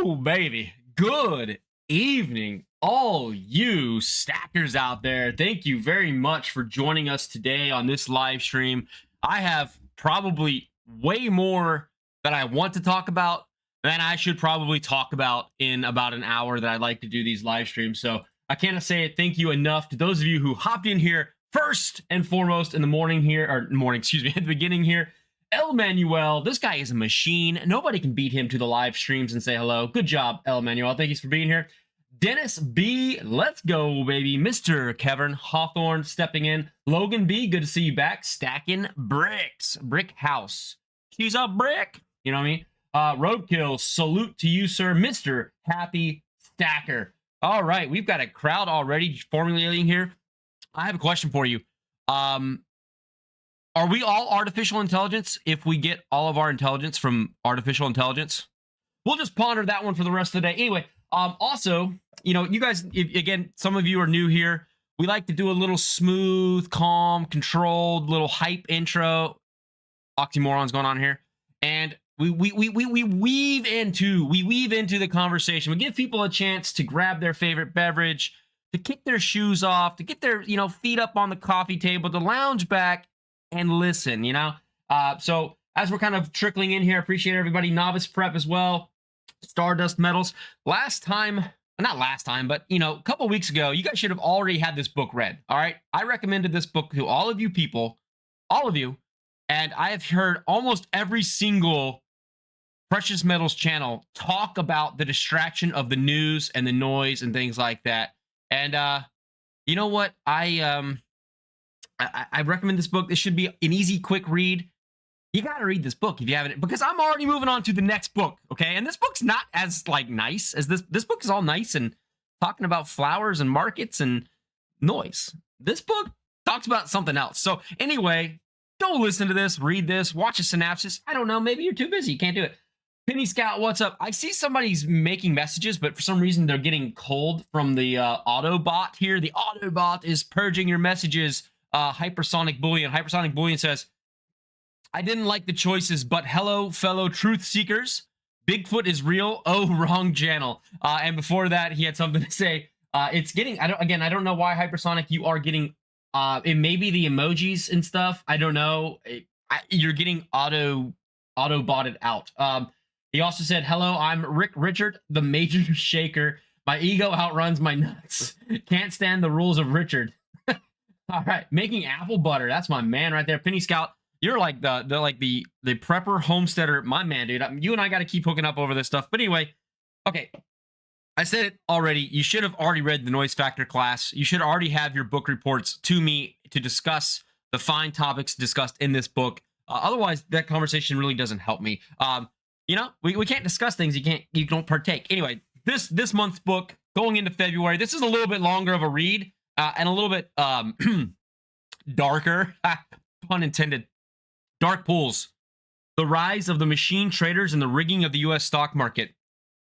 Woo, baby. Good evening, all you stackers out there. Thank you very much for joining us today on this live stream. I have probably way more that I want to talk about than I should probably talk about in about an hour that I like to do these live streams. So I cannot say it thank you enough to those of you who hopped in here first and foremost in the morning here, or morning, excuse me, at the beginning here. El Manuel, this guy is a machine. Nobody can beat him to the live streams and say hello. Good job, El Manuel. Thank you for being here. Dennis B, let's go, baby. Mr. Kevin Hawthorne stepping in. Logan B, good to see you back. Stacking bricks. Brick house. She's a brick. You know what I mean? Roadkill, salute to you, sir. Mr. Happy Stacker. All right, we've got a crowd already formulating here. I have a question for you. Are we all artificial intelligence if we get all of our intelligence from artificial intelligence? We'll just ponder that one for the rest of the day. Anyway, also, you know, you guys, again, some of you are new here. We like to do a little smooth, calm, controlled, little hype intro. Oxymorons going on here. And we weave into the conversation. We give people a chance to grab their favorite beverage, to kick their shoes off, to get their, you know, feet up on the coffee table, to lounge back and listen, you know. So as we're kind of trickling in here, appreciate everybody. Novice Prep as well. Stardust Metals. Not last time, but you know, a couple weeks ago, you guys should have already had this book read. All right, I recommended this book to all of you people, all of you, and I have heard almost every single Precious Metals channel talk about the distraction of the news and the noise and things like that. And you know what? I recommend this book. This should be an easy, quick read. You got to read this book if you haven't, because I'm already moving on to the next book. Okay. And this book's not as like nice as this. This book is all nice and talking about flowers and markets and noise. This book talks about something else. So anyway, don't listen to this, read this, watch a synopsis. I don't know. Maybe you're too busy. You can't do it. Penny Scout, what's up? I see somebody's making messages, but for some reason they're getting cold from the Autobot here. The Autobot is purging your messages. Hypersonic Bullion. Hypersonic Bullion says, I didn't like the choices, but hello, fellow truth seekers. Bigfoot is real. Oh, wrong channel. And before that, he had something to say. It's getting, I don't know why, Hypersonic, you are getting, it may be the emojis and stuff. I don't know. You're getting auto-botted out. He also said, hello, I'm Rick Richard, the Major Shaker. My ego outruns my nuts. Can't stand the rules of Richard. All right, making apple butter. That's my man right there. Penny Scout, you're like the prepper homesteader, my man, dude. You and I got to keep hooking up over this stuff. But anyway, okay, I said it already. You should have already read the noise factor class. You should already have your book reports to me to discuss the fine topics discussed in this book. Otherwise, that conversation really doesn't help me. You know, we can't discuss things you don't partake. Anyway, this month's book going into February. This is a little bit longer of a read. And a little bit darker, pun intended. Dark Pools, The Rise of the Machine Traders and the Rigging of the U.S. Stock Market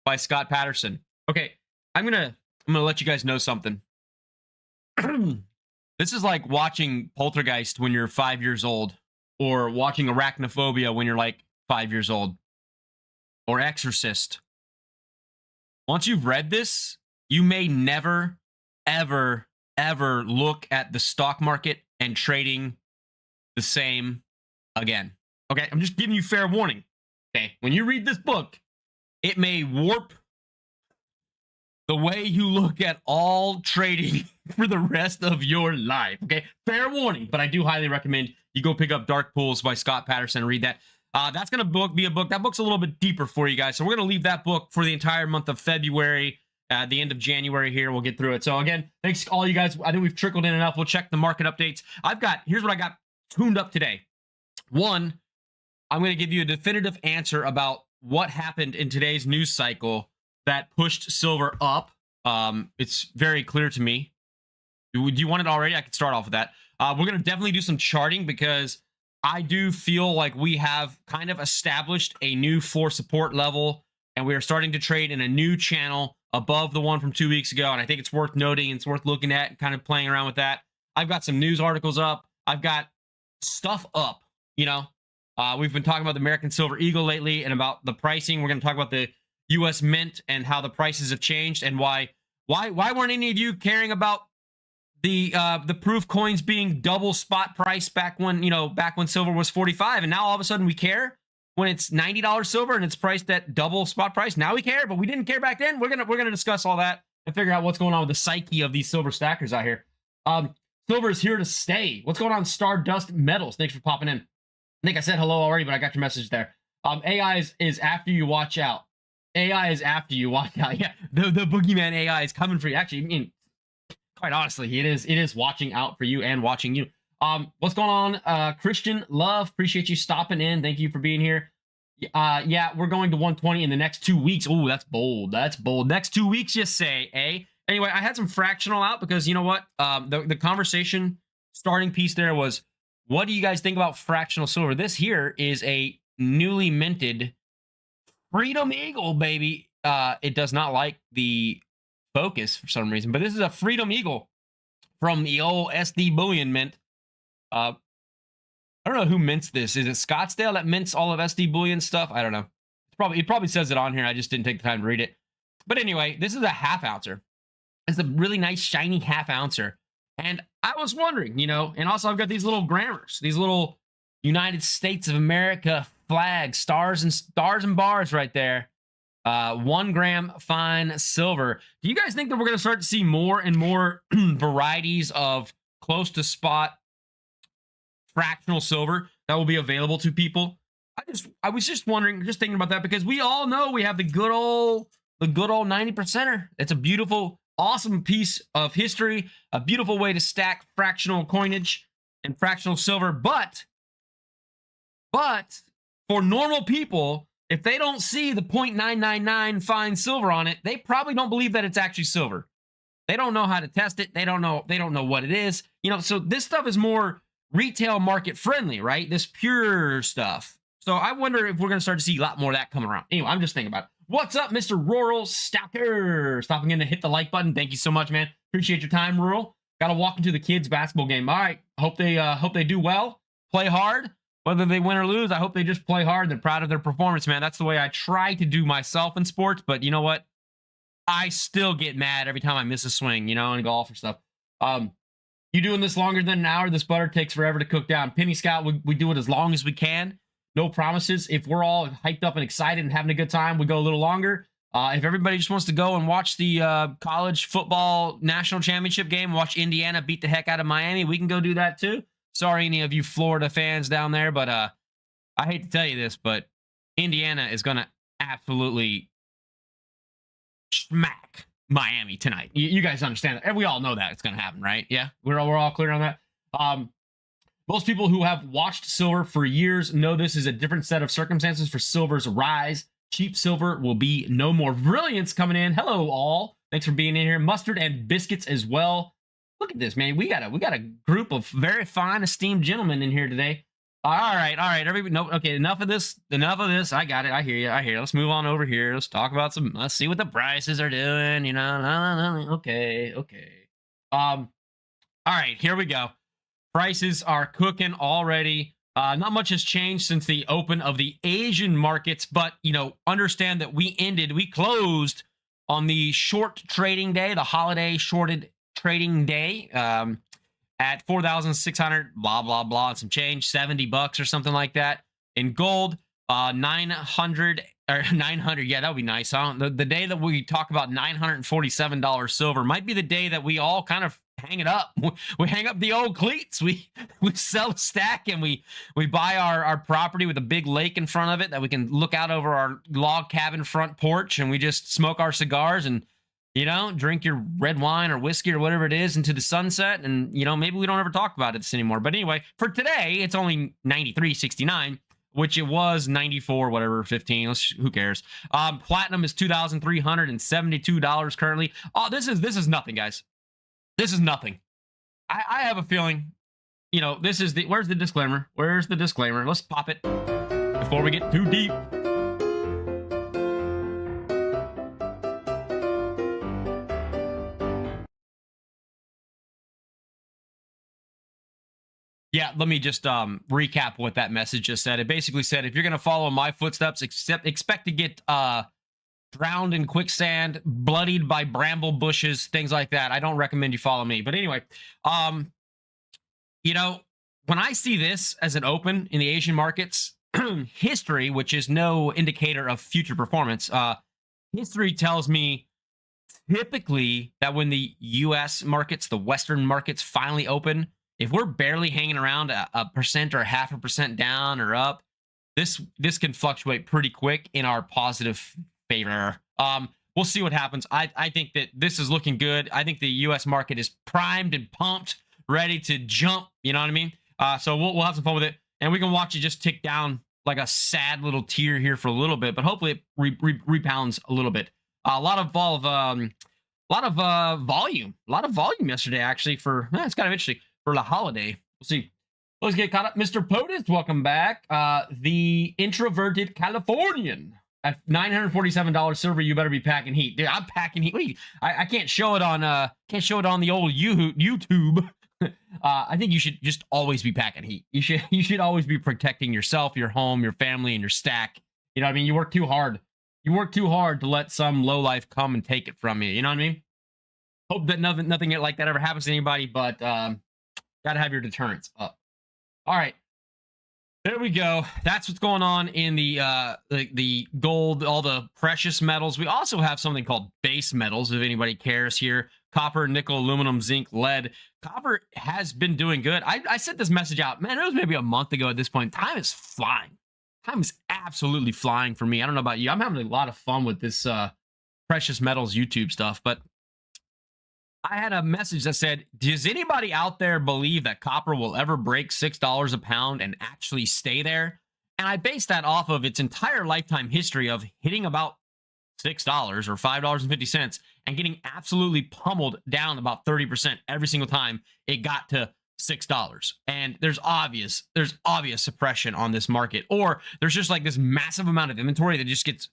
by Scott Patterson. Okay, I'm gonna let you guys know something. This is like watching Poltergeist when you're 5 years old, or watching Arachnophobia when you're like 5 years old, or Exorcist. Once you've read this, you may never, ever look at the stock market and trading the same again. Okay, I'm just giving you fair warning. Okay, when you read this book, it may warp the way you look at all trading for the rest of your life. Okay, fair warning, but I do highly recommend you go pick up Dark Pools by Scott Patterson and read that. That's gonna be a book. That book's a little bit deeper for you guys, so we're gonna leave that book for the entire month of February. At the end of January here, we'll get through it. So again, thanks to all you guys. I think we've trickled in enough. We'll check the market updates. Here's what I got tuned up today. One, I'm going to give you a definitive answer about what happened in today's news cycle that pushed silver up. It's very clear to me. Do you want it already? I can start off with that. We're going to definitely do some charting because I do feel like we have kind of established a new floor support level and we are starting to trade in a new channel above the one from 2 weeks ago. And I think it's worth noting. It's worth looking at and kind of playing around with that. I've got some news articles up. I've got stuff up, you know. We've been talking about the American Silver Eagle lately and about the pricing. We're going to talk about the U.S. Mint and how the prices have changed, and why weren't any of you caring about the proof coins being double spot price back when silver was 45, and now all of a sudden we care when it's $90 silver and it's priced at double spot price. Now we care, but we didn't care back then. We're gonna discuss all that and figure out what's going on with the psyche of these silver stackers out here. Silver is here to stay. What's going on, Stardust Metals? Thanks for popping in. I think I said hello already, but I got your message there. AI is after you. Watch out. AI is after you. Watch out. Yeah, the boogeyman AI is coming for you. Actually, I mean, quite honestly, it is watching out for you and watching you. What's going on, Christian Love? Appreciate you stopping in. Thank you for being here. Yeah, we're going to 120 in the next 2 weeks. Oh, that's bold. That's bold. Next 2 weeks, you say, eh? Anyway, I had some fractional out because you know what? The conversation starting piece there was, what do you guys think about fractional silver? This here is a newly minted Freedom Eagle, baby. It does not like the focus for some reason, but this is a Freedom Eagle from the old SD Bullion mint. I don't know who mints this. Is it Scottsdale that mints all of SD Bullion stuff? I don't know. It probably says it on here. I just didn't take the time to read it. But anyway, this is a half ouncer. It's a really nice shiny half ouncer. And I was wondering, and also I've got these little grammars, these little United States of America flag, stars and bars right there. 1 gram fine silver. Do you guys think that we're going to start to see more and more varieties of close to spot fractional silver that will be available to people? I was just wondering, just thinking about that, because we all know we have the good old 90%er. It's a beautiful, awesome piece of history, a beautiful way to stack fractional coinage and fractional silver. But for normal people, if they don't see the 0.999 fine silver on it, they probably don't believe that it's actually silver. They don't know how to test it. They don't know what it is. So this stuff is more retail market friendly, right? This pure stuff. So I wonder if we're going to start to see a lot more of that come around. Anyway, I'm just thinking about it. What's up, Mr. Rural Stalker? Stopping in to hit the like button. Thank you so much, man. Appreciate your time, Rural. Got to walk into the kids' basketball game. All right. Hope they do well. Play hard. Whether they win or lose, I hope they just play hard. They're proud of their performance, man. That's the way I try to do myself in sports. But you know what? I still get mad every time I miss a swing, in golf or stuff. You doing this longer than an hour? This butter takes forever to cook down. Penny Scout, we do it as long as we can. No promises. If we're all hyped up and excited and having a good time, we go a little longer. If everybody just wants to go and watch the college football national championship game, watch Indiana beat the heck out of Miami, we can go do that too. Sorry, any of you Florida fans down there, but I hate to tell you this, but Indiana is going to absolutely smack Miami tonight. You guys understand that. And we all know that it's going to happen, right? Yeah, we're all clear on that. Most people who have watched silver for years know this is a different set of circumstances for silver's rise. Cheap silver will be no more. Brilliance coming in. Hello, all. Thanks for being in here. Mustard and biscuits as well. Look at this, man. We got a group of very fine, esteemed gentlemen in here today. All right. Everybody, no, okay. Enough of this. I got it. I hear you. Let's move on over here. Let's talk about let's see what the prices are doing. Okay. All right. Here we go. Prices are cooking already. Not much has changed since the open of the Asian markets, but understand that we closed on the short trading day, the holiday shorted trading day, at 4,600 blah blah blah and some change, $70 or something like that. In gold, 900 or 900. Yeah, that would be nice, huh? The day that we talk about $947 silver might be the day that we all kind of hang it up. We hang up the old cleats. We sell a stack and we buy our property with a big lake in front of it that we can look out over our log cabin front porch, and we just smoke our cigars and drink your red wine or whiskey or whatever it is into the sunset. And maybe we don't ever talk about this anymore. But anyway, for today, it's only 93.69, which it was 94, whatever, 15. Who cares? Platinum is $2,372 currently. Oh, this is nothing, guys. This is nothing. I have a feeling, this is where's the disclaimer? Where's the disclaimer? Let's pop it before we get too deep. Yeah, let me just recap what that message just said. It basically said, if you're going to follow my footsteps, expect to get drowned in quicksand, bloodied by bramble bushes, things like that. I don't recommend you follow me. But anyway, you know, when I see this as an open in the Asian markets, history, which is no indicator of future performance, history tells me typically that when the US markets, the Western markets finally open, if we're barely hanging around a percent or 0.5% down or up, this can fluctuate pretty quick in our positive favor. We'll see what happens. I think that this is looking good. I think the US market is primed and pumped, ready to jump. You know what I mean? So we'll have some fun with it, and we can watch it just tick down like a sad little tear here for a little bit, but hopefully it rebounds a little bit. A lot of volume yesterday, actually. It's kind of interesting for the holiday. We'll see. Let's get caught up. Mr. POTUS, welcome back. The introverted Californian at $947 silver. You better be packing heat, dude. I'm packing heat. Wait, I can't show it on the old YouTube. I think you should just always be packing heat. You should always be protecting yourself, your home, your family, and your stack. You know what I mean? You work too hard. You work too hard to let some lowlife come and take it from you. You know what I mean? Hope that nothing like that ever happens to anybody, but gotta have your deterrence up. All right. There we go. That's what's going on in the gold, all the precious metals. We also have something called base metals, if anybody cares here. Copper, nickel, aluminum, zinc, lead. Copper has been doing good. I sent this message out, man, it was maybe a month ago at this point. Time is flying. Time is absolutely flying for me. I don't know about you. I'm having a lot of fun with this precious metals YouTube stuff, but I had a message that said, does anybody out there believe that copper will ever break $6 a pound and actually stay there? And I based that off of its entire lifetime history of hitting about $6 or $5.50 and getting absolutely pummeled down about 30% every single time it got to $6. And there's obvious suppression on this market, or there's just like this massive amount of inventory that just gets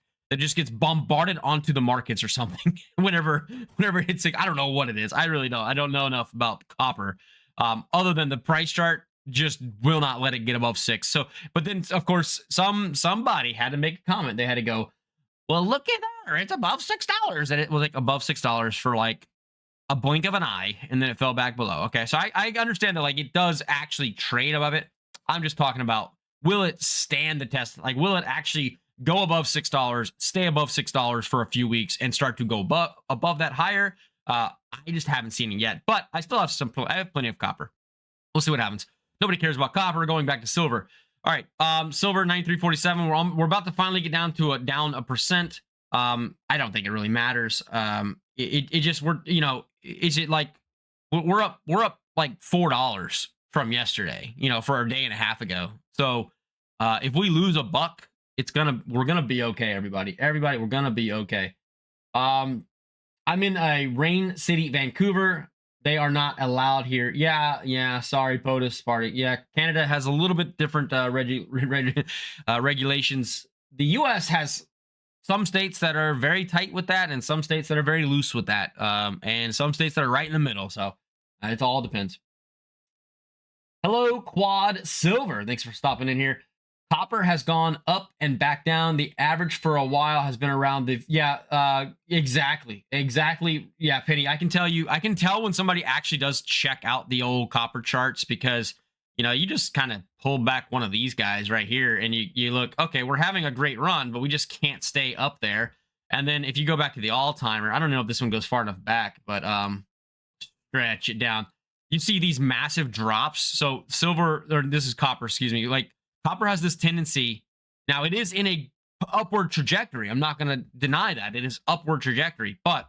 bombarded onto the markets or something whenever it hits. I don't know what it is. I really don't. I don't know enough about copper, other than the price chart just will not let it get above 6. So, but then of course somebody had to make a comment. They had to go, well, look at that, it's above $6, and it was like above $6 for like a blink of an eye, and then it fell back below. Okay, so I understand that like it does actually trade above it. I'm just talking about, will it stand the test? Like, will it actually go above $6, stay above $6 for a few weeks, and start to go above that higher? I just haven't seen it yet, but I still have I have plenty of copper. We'll see what happens. Nobody cares about copper. Going back to silver. All right, silver 93.47. We're about to finally get down to down a percent. I don't think it really matters. It just, is it like we're up like $4 from yesterday, for a day and a half ago. So if we lose a buck, we're gonna be okay, everybody, we're gonna be okay. I'm in a rain city, Vancouver. They are not allowed here. Yeah, sorry, POTUS party. Yeah, Canada has a little bit different regulations. The US has some states that are very tight with that, and some states that are very loose with that, and some states that are right in the middle. So it all depends. Hello, Quad Silver. Thanks for stopping in here. Copper has gone up and back down. The average for a while has been around the, exactly. Yeah, Penny, I can tell when somebody actually does check out the old copper charts, because, you just kind of pull back one of these guys right here and you look, okay, we're having a great run, but we just can't stay up there. And then if you go back to the all-timer, I don't know if this one goes far enough back, but stretch it down. You see these massive drops. So silver, or this is copper, excuse me, like, copper has this tendency. Now, it is in a upward trajectory. I'm not going to deny that. It is upward trajectory, but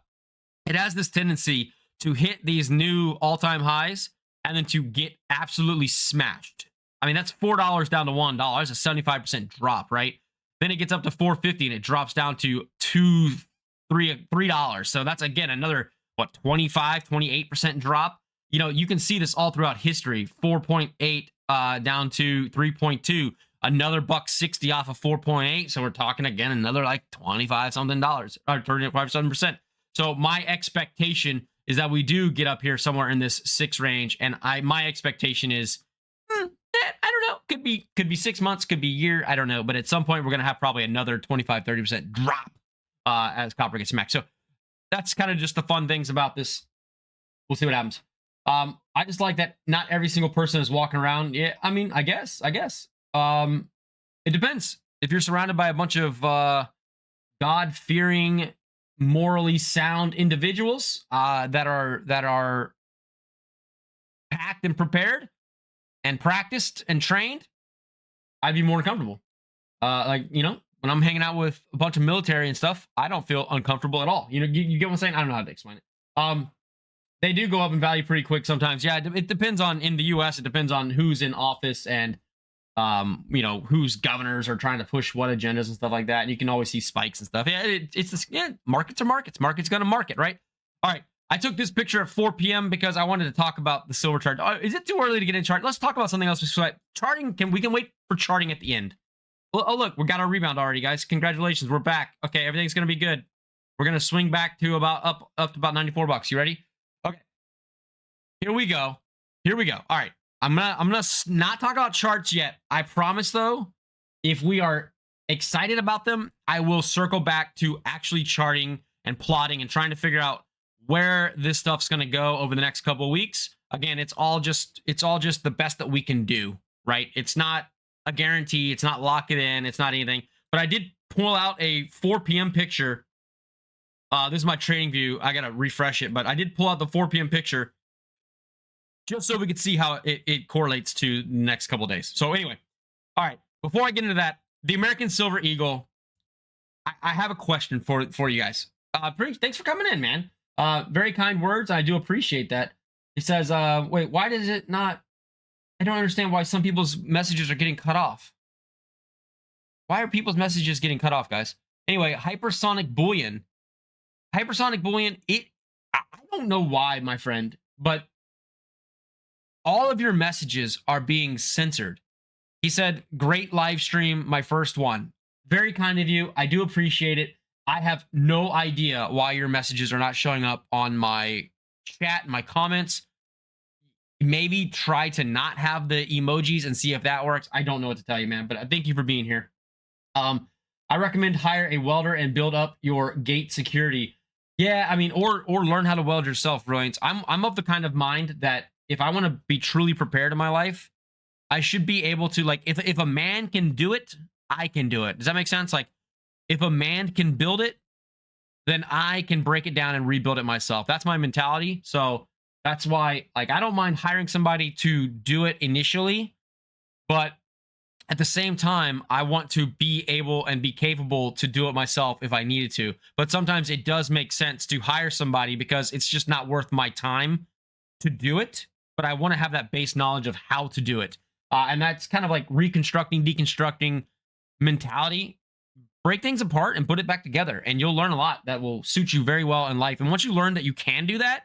it has this tendency to hit these new all-time highs and then to get absolutely smashed. I mean, that's $4 down to $1. That's a 75% drop, right? Then it gets up to $4.50 and it drops down to $3. So that's, again, another, 28% drop. You can see this all throughout history. 4.8 down to 3.2, another $1.60 off of 4.8. So we're talking again another like 25 something dollars, or 35%. So my expectation is that we do get up here somewhere in this 6 range, and my expectation is, I don't know, could be 6 months, could be a year, I don't know, but at some point we're gonna have probably another 25-30% drop as copper gets smacked. So that's kind of just the fun things about this. We'll see what happens. I just like that not every single person is walking around. Yeah, I mean, I guess. It depends. If you're surrounded by a bunch of God-fearing, morally sound individuals that are packed and prepared and practiced and trained, I'd be more comfortable. Like, you know, when I'm hanging out with a bunch of military and stuff, I don't feel uncomfortable at all. You know, you get what I'm saying? I don't know how to explain it. They do go up in value pretty quick sometimes. Yeah, it depends on, in the US, it depends on who's in office and you know, whose governors are trying to push what agendas and stuff like that. And you can always see spikes and stuff. Yeah, it's this, yeah, markets are markets. Market's gonna market, right? All right. I took this picture at 4 p.m. because I wanted to talk about the silver chart. Is it too early to get in chart? Let's talk about something else. Charting, we can wait for charting at the end. Oh, look, we got our rebound already, guys. Congratulations, we're back. Okay, everything's gonna be good. We're gonna swing back to about up to about $94. You ready? Okay. Here we go. Here we go. All right. I'm gonna not talk about charts yet. I promise, though, if we are excited about them, I will circle back to actually charting and plotting and trying to figure out where this stuff's gonna go over the next couple of weeks. Again, it's all just the best that we can do, right? It's not a guarantee. It's not lock it in. It's not anything. But I did pull out a 4 p.m. picture. This is my trading view. I gotta refresh it, but I did pull out the 4 p.m. picture just so we could see how it correlates to the next couple of days. So anyway, all right, before I get into that, the American Silver Eagle, I have a question for you guys. Thanks for coming in, man. Very kind words. I do appreciate that. He says, wait, why does it not, I don't understand why some people's messages are getting cut off. Why are people's messages getting cut off, guys? Anyway, hypersonic bullion. Hypersonic bullion, I don't know why, my friend, but all of your messages are being censored. He said, great live stream, my first one. Very kind of you. I do appreciate it. I have no idea why your messages are not showing up on my chat and my comments. Maybe try to not have the emojis and see if that works. I don't know what to tell you, man, but thank you for being here. I recommend hire a welder and build up your gate security. Yeah, I mean, or learn how to weld yourself, Brilliance. I'm of the kind of mind that if I want to be truly prepared in my life, I should be able to, like, if a man can do it, I can do it. Does that make sense? Like, if a man can build it, then I can break it down and rebuild it myself. That's my mentality. So that's why, like, I don't mind hiring somebody to do it initially, but at the same time, I want to be able and be capable to do it myself if I needed to. But sometimes it does make sense to hire somebody because it's just not worth my time to do it. But I want to have that base knowledge of how to do it. And that's kind of like reconstructing, deconstructing mentality. Break things apart and put it back together. And you'll learn a lot that will suit you very well in life. And once you learn that you can do that,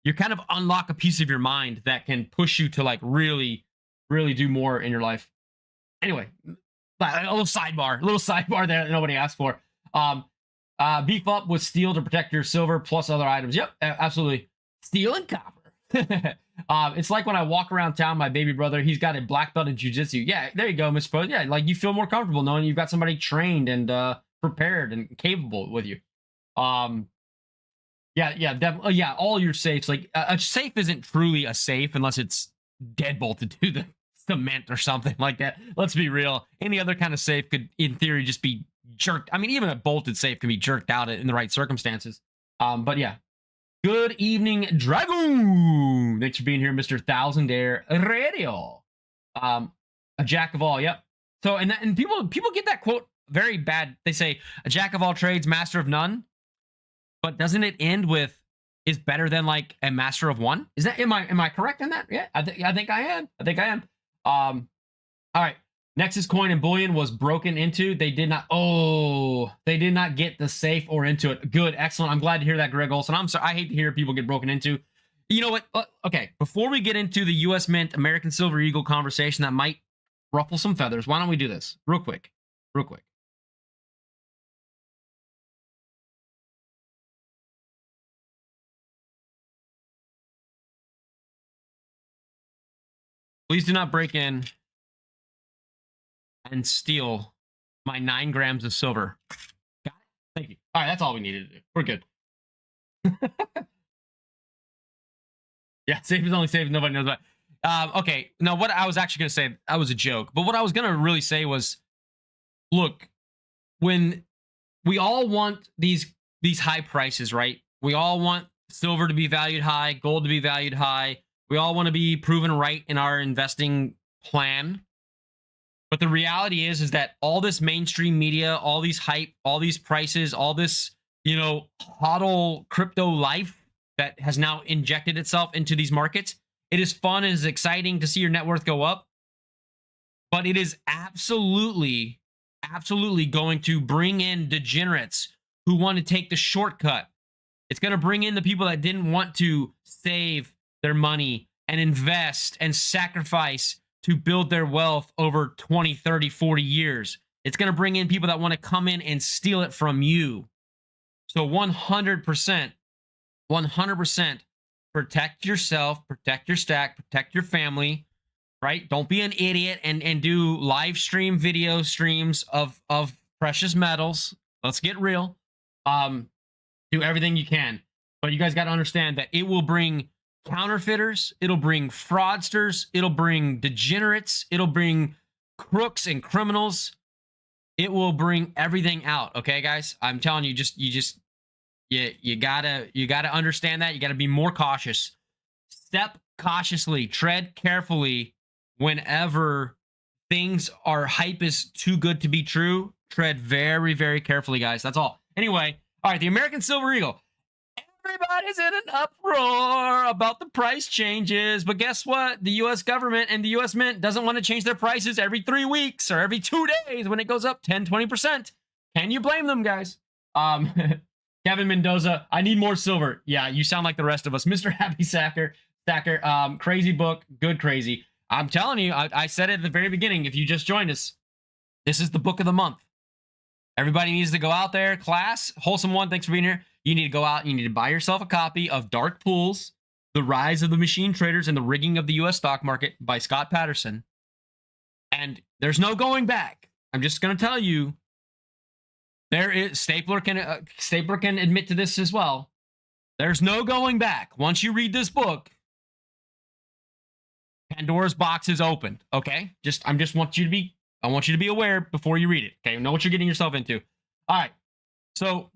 you kind of unlock a piece of your mind that can push you to, like, really, really do more in your life. Anyway, a little sidebar there that nobody asked for. Beef up with steel to protect your silver plus other items. Yep, absolutely. Steel and copper. It's like when I walk around town, my baby brother, he's got a black belt in jiu-jitsu. Yeah, there you go, Miss Pro. Yeah, like, you feel more comfortable knowing you've got somebody trained and prepared and capable with you. Yeah, definitely. Yeah, all your safes. Like, a safe isn't truly a safe unless it's deadbolted to the cement or something like that. Let's be real. Any other kind of safe could, in theory, just be jerked. I mean, even a bolted safe can be jerked out in the right circumstances. But yeah. Good evening, Dragoon. Thanks for being here, Mr. Thousandaire Radio. A jack of all. Yep. So, and people get that quote very bad. They say a jack of all trades, master of none. But doesn't it end with is better than, like, a master of one? Is that, am I correct in that? Yeah, I think I am. All right. Nexus coin and bullion was broken into. They did not get the safe or into it. Good, excellent. I'm glad to hear that, Greg Olson. I'm sorry. I hate to hear people get broken into. You know what? Okay, before we get into the U.S. Mint American Silver Eagle conversation that might ruffle some feathers, why don't we do this real quick? Please do not break in and steal my 9 grams of silver. Got it? Thank you. All right, that's all we needed to do. We're good. Yeah, safe is only safe if nobody knows about it. Okay, now what I was actually going to say, that was a joke. But what I was going to really say was, look, when we all want these high prices, right? We all want silver to be valued high, gold to be valued high. We all want to be proven right in our investing plan. But the reality is that all this mainstream media, all these hype, all these prices, all this, hodl crypto life that has now injected itself into these markets, it is fun and is exciting to see your net worth go up. But it is absolutely going to bring in degenerates who want to take the shortcut. It's going to bring in the people that didn't want to save their money and invest and sacrifice to build their wealth over 20, 30, 40 years. It's going to bring in people that want to come in and steal it from you. So 100%, protect yourself, protect your stack, protect your family, right? Don't be an idiot and do live stream video streams of precious metals. Let's get real. Do everything you can. But you guys got to understand that it will bring counterfeiters, it'll bring fraudsters, it'll bring degenerates, it'll bring crooks and criminals. It will bring everything out. Okay, guys? I'm telling you, you gotta understand that. You gotta be more cautious. Step cautiously, tread carefully whenever things are hype is too good to be true. Tread very, very carefully, guys. That's all. Anyway, all right, the American Silver Eagle. Everybody's in an uproar about the price changes, but guess what? The U.S. government and the U.S. Mint doesn't want to change their prices every 3 weeks or every 2 days when it goes up 10, 20%. Can you blame them, guys? Kevin Mendoza, I need more silver. Yeah, you sound like the rest of us. Mr. Happy Stacker, crazy book, good crazy. I'm telling you, I said it at the very beginning. If you just joined us, this is the book of the month. Everybody needs to go out there. Class, Wholesome One, thanks for being here. You need to go out and you need to buy yourself a copy of Dark Pools, The Rise of the Machine Traders and the Rigging of the U.S. Stock Market by Scott Patterson. And there's no going back. I'm just going to tell you, there is, Stapler can admit to this as well. There's no going back. Once you read this book, Pandora's box is opened. Okay? I want you to be aware before you read it. Okay? Know what you're getting yourself into. All right. So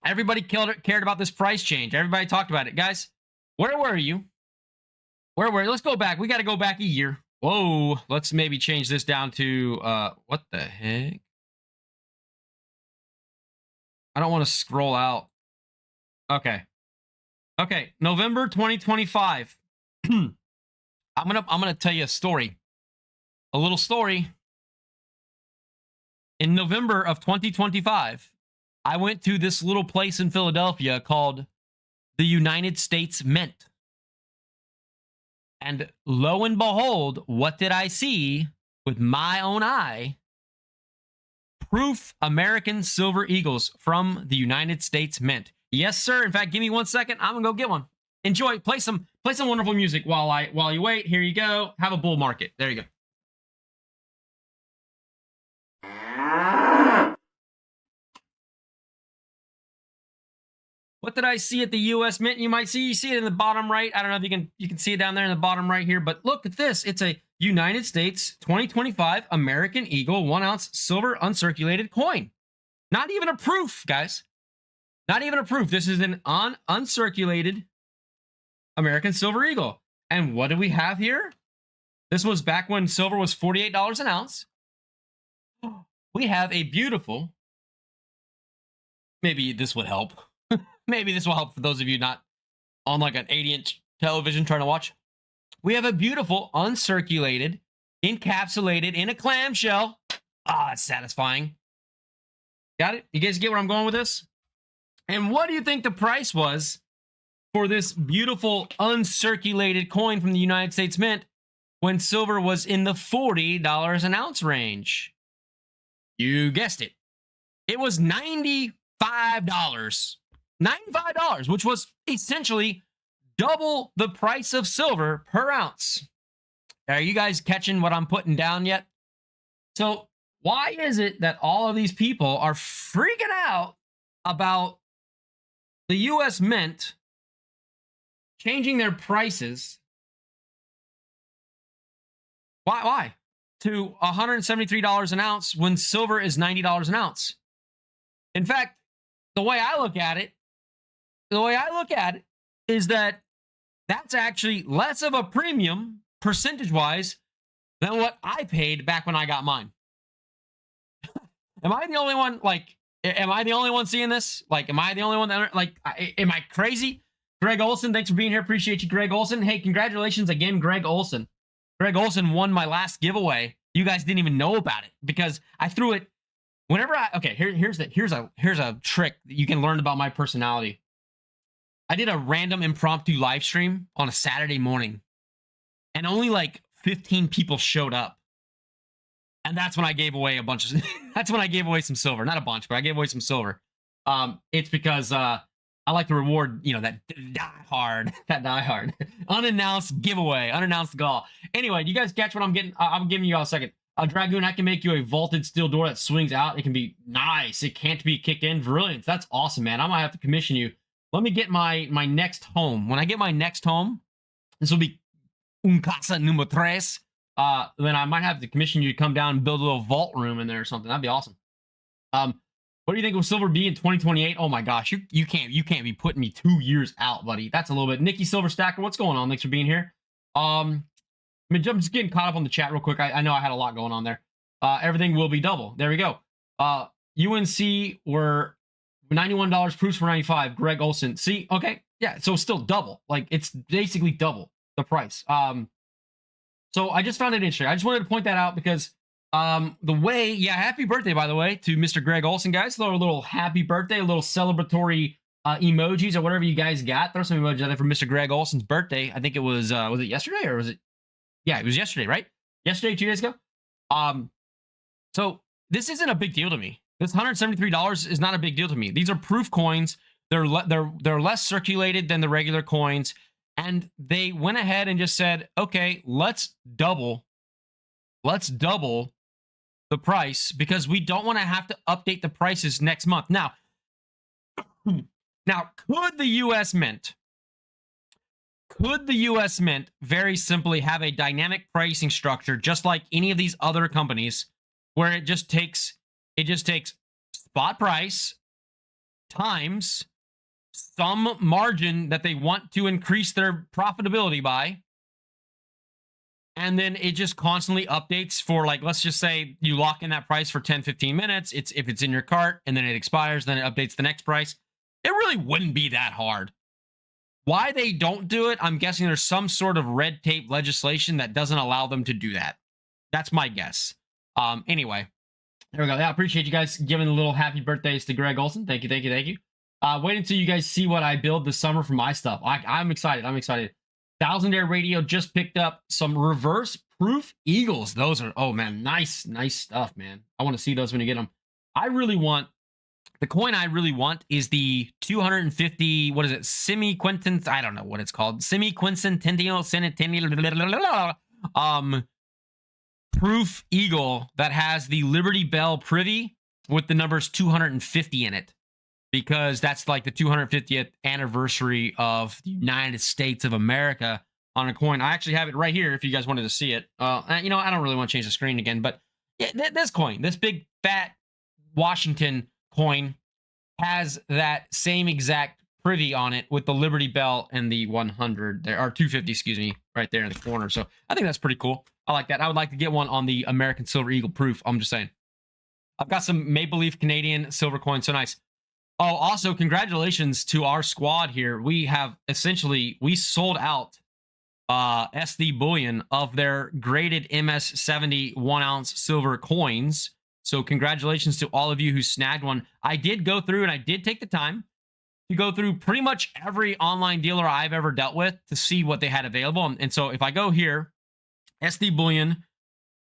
everybody cared about this price change. Everybody talked about it. Guys, where were you? Let's go back. We got to go back a year. Whoa. Let's maybe change this down to, what the heck? I don't want to scroll out. Okay. November 2025. I'm gonna tell you a story. A little story. In November of 2025, I went to this little place in Philadelphia called the United States Mint. And lo and behold, what did I see with my own eye? Proof American Silver Eagles from the United States Mint. Yes, sir. In fact, give me 1 second. I'm gonna go get one. Enjoy. Play some wonderful music while you wait. Here you go. Have a bull market. There you go. What did I see at the U.S. Mint? You see it in the bottom right. I don't know if you can see it down there in the bottom right here, but look at this. It's a United States 2025 American Eagle 1 ounce silver uncirculated coin. Not even a proof, guys. Not even a proof. This is an uncirculated American Silver Eagle. And what do we have here? This was back when silver was $48 an ounce. We have a beautiful, maybe this would help. Maybe this will help for those of you not on like an 80-inch television trying to watch. We have a beautiful, uncirculated, encapsulated in a clamshell. Ah, that's satisfying. Got it? You guys get where I'm going with this? And what do you think the price was for this beautiful, uncirculated coin from the United States Mint when silver was in the $40 an ounce range? You guessed it. It was $95. $95, which was essentially double the price of silver per ounce. Are you guys catching what I'm putting down yet? So why is it that all of these people are freaking out about the U.S. Mint changing their prices. Why? To $173 an ounce when silver is $90 an ounce. In fact, the way I look at it is that that's actually less of a premium percentage-wise than what I paid back when I got mine. Am I the only one? Like, am I the only one seeing this? Like, am I the only one that, like, am I crazy? Greg Olson, thanks for being here. Appreciate you, Greg Olson. Hey, congratulations again, Greg Olson. Greg Olson won my last giveaway. You guys didn't even know about it because I threw it whenever here's a trick that you can learn about my personality. I did a random impromptu live stream on a Saturday morning and only like 15 people showed up. And that's when I gave away a bunch of that's when I gave away some silver. Not a bunch, but I gave away some silver. It's because I like to reward, you know, that die hard unannounced giveaway, unannounced gall. Anyway, you guys catch what I'm getting? I'm giving you all a second. Dragoon, I can make you a vaulted steel door that swings out. It can be nice. It can't be kicked in. Brilliant. That's awesome, man. I might have to commission you. Let me get my next home. When I get my next home, this will be un casa número tres. Then I might have to commission you to come down and build a little vault room in there or something. That'd be awesome. What do you think will silver be in 2028? Oh my gosh, you can't be putting me 2 years out, buddy. That's a little bit. Nikki Silver Stacker, what's going on? Thanks for being here. I'm just getting caught up on the chat real quick. I know I had a lot going on there. Everything will be double. There we go. UNC were $91. Proofs for 95. Greg Olson. See, okay, yeah. So it's still double. Like it's basically double the price. So I just found it interesting. I just wanted to point that out because the way, yeah, happy birthday, by the way, to Mr. Greg Olson, guys. Throw a little happy birthday, a little celebratory emojis or whatever you guys got. Throw some emojis out there for Mr. Greg Olson's birthday. I think it was it yesterday or was it? Yeah, it was yesterday, right? Yesterday, 2 days ago. So this isn't a big deal to me. This $173 is not a big deal to me. These are proof coins. They're less circulated than the regular coins. And they went ahead and just said, okay, let's double the price because we don't want to have to update the prices next month. Now, could the U.S. Mint very simply have a dynamic pricing structure just like any of these other companies where it just takes spot price times some margin that they want to increase their profitability by, and then it just constantly updates for, like, let's just say you lock in that price for 10-15 minutes. If it's in your cart and then it expires, then it updates the next price. It really wouldn't be that hard. Why they don't do it, I'm guessing there's some sort of red tape legislation that doesn't allow them to do that. That's my guess. Anyway, there we go. Yeah, I appreciate you guys giving the little happy birthdays to Greg Olson. Thank you. Wait until you guys see what I build this summer for my stuff. I'm excited. 1000 Air Radio just picked up some reverse proof eagles. Those are, oh man, nice stuff, man. I want to see those when you get them. The coin I really want is the 250, what is it? Semi-quintent, I don't know what it's called. Semi-quincentennial proof eagle that has the Liberty Bell privy with the numbers 250 in it. Because that's like the 250th anniversary of the United States of America on a coin. I actually have it right here if you guys wanted to see it. I don't really want to change the screen again, but yeah, this coin, this big fat Washington coin has that same exact privy on it with the Liberty Bell and the 100 there, or 250, excuse me, right there in the corner. So I think that's pretty cool. I like that. I would like to get one on the American Silver Eagle proof. I'm just saying. I've got some Maple Leaf Canadian silver coins. So nice. Oh, also, congratulations to our squad here. We sold out SD Bullion of their graded MS70 1-ounce silver coins. So congratulations to all of you who snagged one. I did go through and I did take the time to go through pretty much every online dealer I've ever dealt with to see what they had available. And so if I go here, SD Bullion,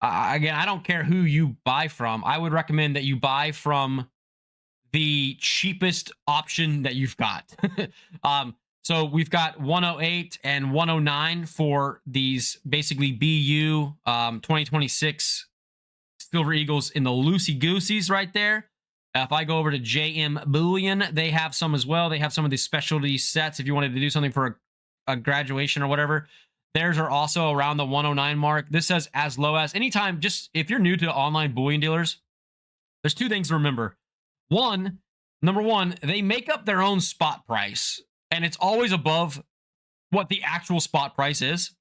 again, I don't care who you buy from. I would recommend that you buy from the cheapest option that you've got. So we've got 108 and 109 for these basically BU 2026 Silver Eagles in the loosey gooseys right there. If I go over to JM Bullion, they have some as well. They have some of these specialty sets if you wanted to do something for a graduation or whatever. Theirs are also around the 109 mark. This says as low as anytime. Just if you're new to online bullion dealers, there's two things to remember. Number one, they make up their own spot price, and it's always above what the actual spot price is.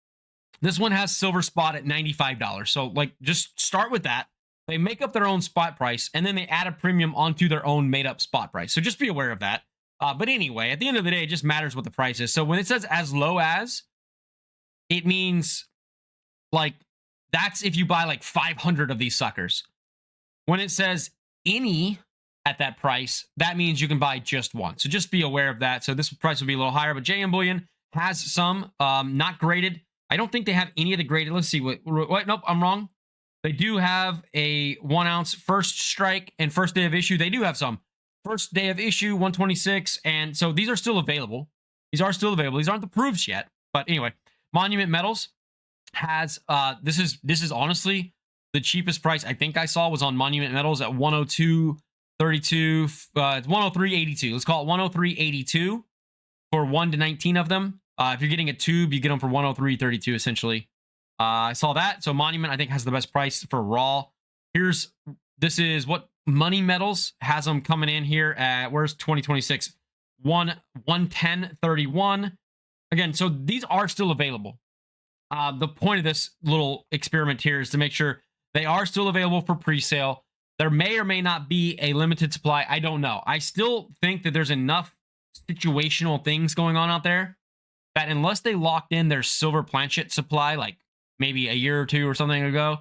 This one has silver spot at $95. So like, just start with that. They make up their own spot price, and then they add a premium onto their own made up spot price. So just be aware of that. But anyway, at the end of the day, it just matters what the price is. So when it says as low as, it means like that's if you buy like 500 of these suckers. When it says any at that price, that means you can buy just one. So just be aware of that. So this price will be a little higher, but JM Bullion has some not graded. I don't think they have any of the graded. Let's see what nope, I'm wrong. They do have a 1 ounce first strike and first day of issue. They do have some first day of issue 126. And so these are still available. These are still available. These aren't the proofs yet. But anyway, Monument Metals has this is honestly the cheapest price I think I saw was on Monument Metals at 102.32. It's 103.82. Let's call it 103.82 for 1 to 19 of them. If you're getting a tube, you get them for 103.32 essentially. I saw that. So Monument, I think, has the best price for raw. This is what Money Metals has them coming in here at, where's 2026? 110.31. Again, so these are still available. The point of this little experiment here is to make sure they are still available for pre-sale. There may or may not be a limited supply. I don't know. I still think that there's enough situational things going on out there that unless they locked in their silver planchet supply, like maybe a year or two or something ago,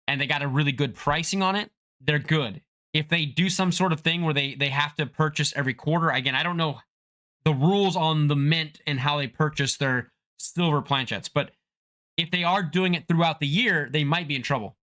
and they got a really good pricing on it, they're good. If they do some sort of thing where they have to purchase every quarter, again, I don't know the rules on the mint and how they purchase their silver planchets, but if they are doing it throughout the year, they might be in trouble.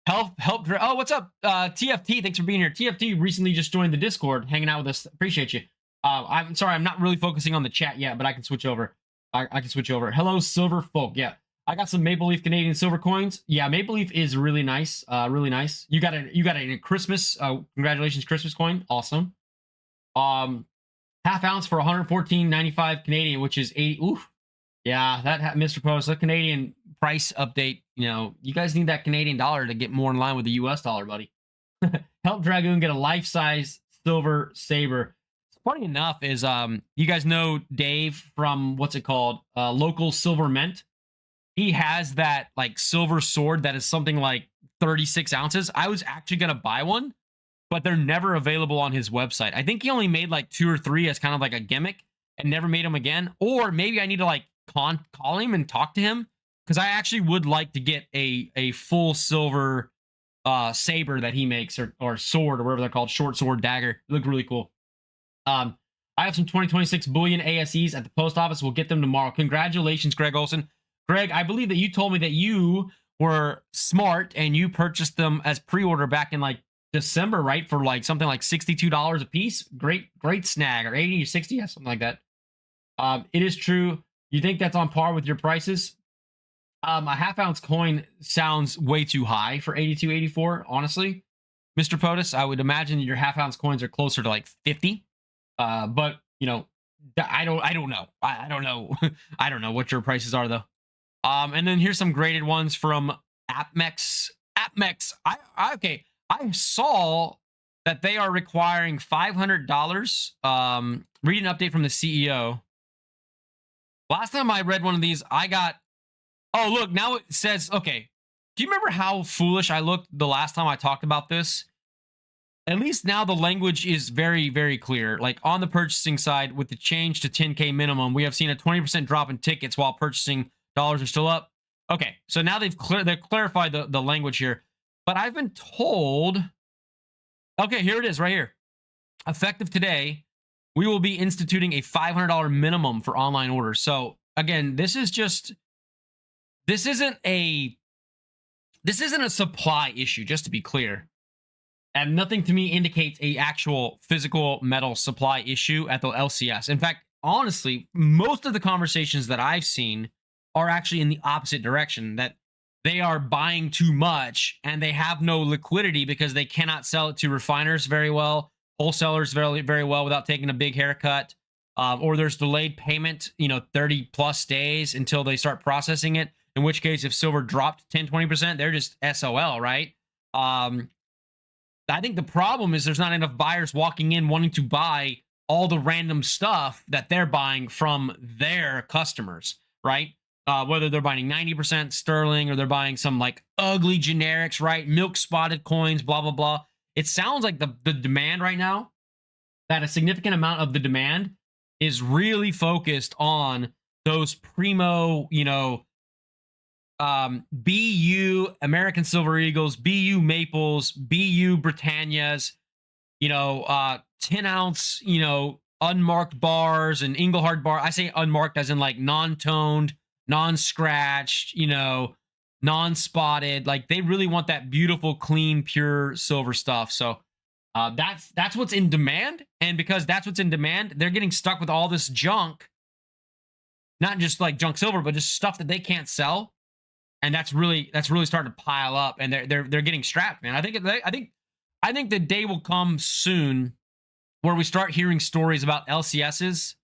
help. Oh, what's up? TFT, thanks for being here. TFT recently just joined the Discord, hanging out with us. Appreciate you. I'm sorry, I'm not really focusing on the chat yet, but I can switch over. I can switch over. Hello, Silver Folk. Yeah, I got some Maple Leaf Canadian silver coins. Yeah, Maple Leaf is really nice. Really nice. You got a Christmas. Congratulations, Christmas coin. Awesome. Half ounce for 114.95 Canadian, which is 80. Oof. Yeah, that Mr. Post, the Canadian price update. You know, you guys need that Canadian dollar to get more in line with the U.S. dollar, buddy. Help Dragoon get a life-size silver saber. Funny enough is you guys know Dave from what's it called, Local Silver Mint. He has that like silver sword that is something like 36 ounces. I was actually gonna buy one, but they're never available on his website. I think he only made like 2 or 3 as kind of like a gimmick and never made them again. Or maybe I need to like call him and talk to him, because I actually would like to get a full silver saber that he makes, or sword, or whatever they're called, short sword, dagger. They look really cool. I have some 2026 bullion ASEs at the post office. We'll get them tomorrow. Congratulations, Greg Olson. Greg, I believe that you told me that you were smart and you purchased them as pre-order back in like December, right? For like something like $62 a piece. Great snag, or 80 or 60, yeah, something like that. It is true. You think that's on par with your prices? A half ounce coin sounds way too high for 82.84, honestly. Mr. POTUS, I would imagine your half ounce coins are closer to like 50. But you know, I don't know. I don't know. I don't know what your prices are though. And then here's some graded ones from AppMex. I saw that they are requiring $500. Read an update from the CEO. Last time I read one of these, I got, oh, look, now it says, okay. Do you remember how foolish I looked the last time I talked about this? At least now the language is very, very clear. Like on the purchasing side, with the change to 10K minimum, we have seen a 20% drop in tickets while purchasing dollars are still up. Okay, so now they've clarified the language here. But I've been told, okay, here it is right here. Effective today, we will be instituting a $500 minimum for online orders. So again, this isn't a supply issue, just to be clear. And nothing to me indicates a actual physical metal supply issue at the LCS. In fact, honestly, most of the conversations that I've seen are actually in the opposite direction, that they are buying too much and they have no liquidity because they cannot sell it to refiners very well, wholesalers very, very well without taking a big haircut. Or there's delayed payment, 30 plus days until they start processing it. In which case, if silver dropped 10, 20%, they're just SOL, right? I think the problem is there's not enough buyers walking in wanting to buy all the random stuff that they're buying from their customers, right? Whether they're buying 90% sterling or they're buying some like ugly generics, right? Milk spotted coins, blah, blah, blah. It sounds like the demand right now, that a significant amount of the demand is really focused on those primo, BU American Silver Eagles, BU Maples, BU Britannias, 10 ounce, unmarked bars and Engelhard bar. I say unmarked as in like non-toned, non-scratched, non-spotted. Like they really want that beautiful, clean, pure silver stuff. So that's what's in demand. And because that's what's in demand, they're getting stuck with all this junk, not just like junk silver, but just stuff that they can't sell. And that's really starting to pile up, and they're getting strapped, man. I think the day will come soon where we start hearing stories about LCSs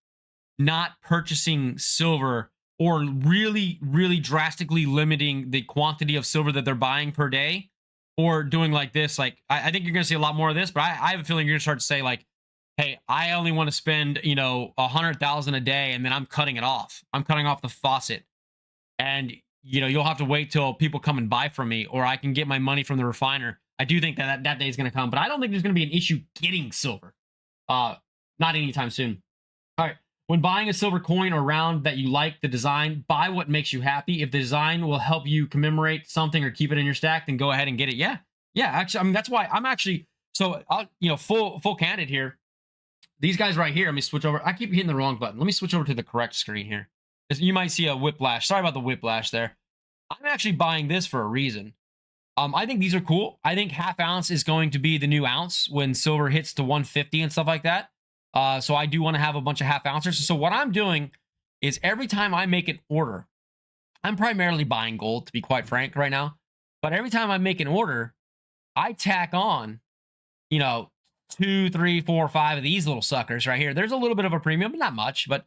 not purchasing silver or really, really drastically limiting the quantity of silver that they're buying per day, or doing like this. Like I think you're going to see a lot more of this, but I have a feeling you're going to start to say like, hey, I only want to spend, 100,000 a day, and then I'm cutting it off. I'm cutting off the faucet. And, you'll have to wait till people come and buy from me, or I can get my money from the refiner. I do think that day is going to come, but I don't think there's going to be an issue getting silver. Not anytime soon. All right. When buying a silver coin or round that you like the design, buy what makes you happy. If the design will help you commemorate something or keep it in your stack, then go ahead and get it. Yeah. Actually, I mean, that's why I'm actually, so I'll, full candid here. These guys right here, let me switch over. I keep hitting the wrong button. Let me switch over to the correct screen here. You might see a whiplash. Sorry about the whiplash there. I'm actually buying this for a reason. I think these are cool. I think half ounce is going to be the new ounce when silver hits to 150 and stuff like that. So I do want to have a bunch of half ounces. So what I'm doing is every time I make an order, I'm primarily buying gold, to be quite frank right now. But every time I make an order, I tack on, 2, 3, 4, 5 of these little suckers right here. There's a little bit of a premium, but not much. But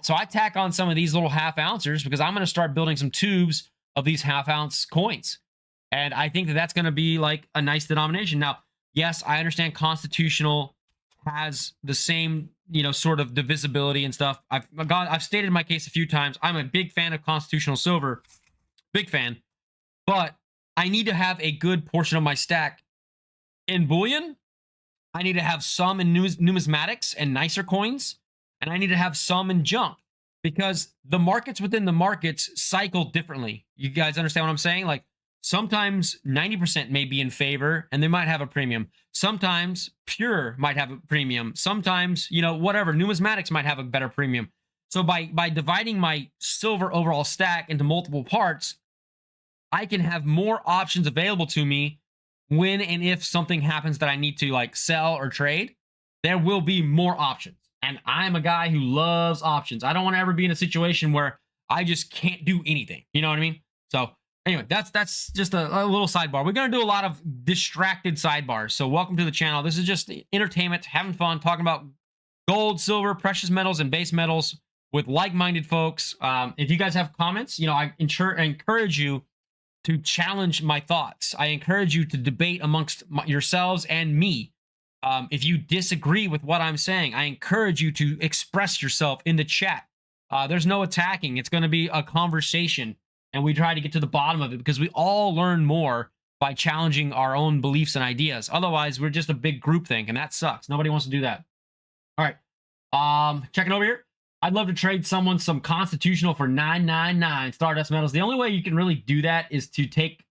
so I tack on some of these little half ouncers because I'm going to start building some tubes of these half ounce coins. And I think that that's going to be like a nice denomination. Now, yes, I understand constitutional has the same, sort of divisibility and stuff. I've stated my case a few times. I'm a big fan of constitutional silver, big fan, but I need to have a good portion of my stack in bullion. I need to have some in numismatics and nicer coins, and I need to have some in junk, because the markets within the markets cycle differently. You guys understand what I'm saying? Like sometimes 90% may be in favor and they might have a premium. Sometimes pure might have a premium. Sometimes, whatever, numismatics might have a better premium. So by dividing my silver overall stack into multiple parts, I can have more options available to me when and if something happens that I need to like sell or trade. There will be more options. And I'm a guy who loves options. I don't want to ever be in a situation where I just can't do anything. You know what I mean? So anyway, that's just a little sidebar. We're going to do a lot of distracted sidebars. So welcome to the channel. This is just entertainment, having fun, talking about gold, silver, precious metals, and base metals with like-minded folks. If you guys have comments, I encourage you to challenge my thoughts. I encourage you to debate amongst yourselves and me. If you disagree with what I'm saying, I encourage you to express yourself in the chat. There's no attacking. It's going to be a conversation, and we try to get to the bottom of it because we all learn more by challenging our own beliefs and ideas. Otherwise, we're just a big group thing, and that sucks. Nobody wants to do that. All right. Checking over here. I'd love to trade someone some constitutional for 999 Stardust metals. The only way you can really do that is to take,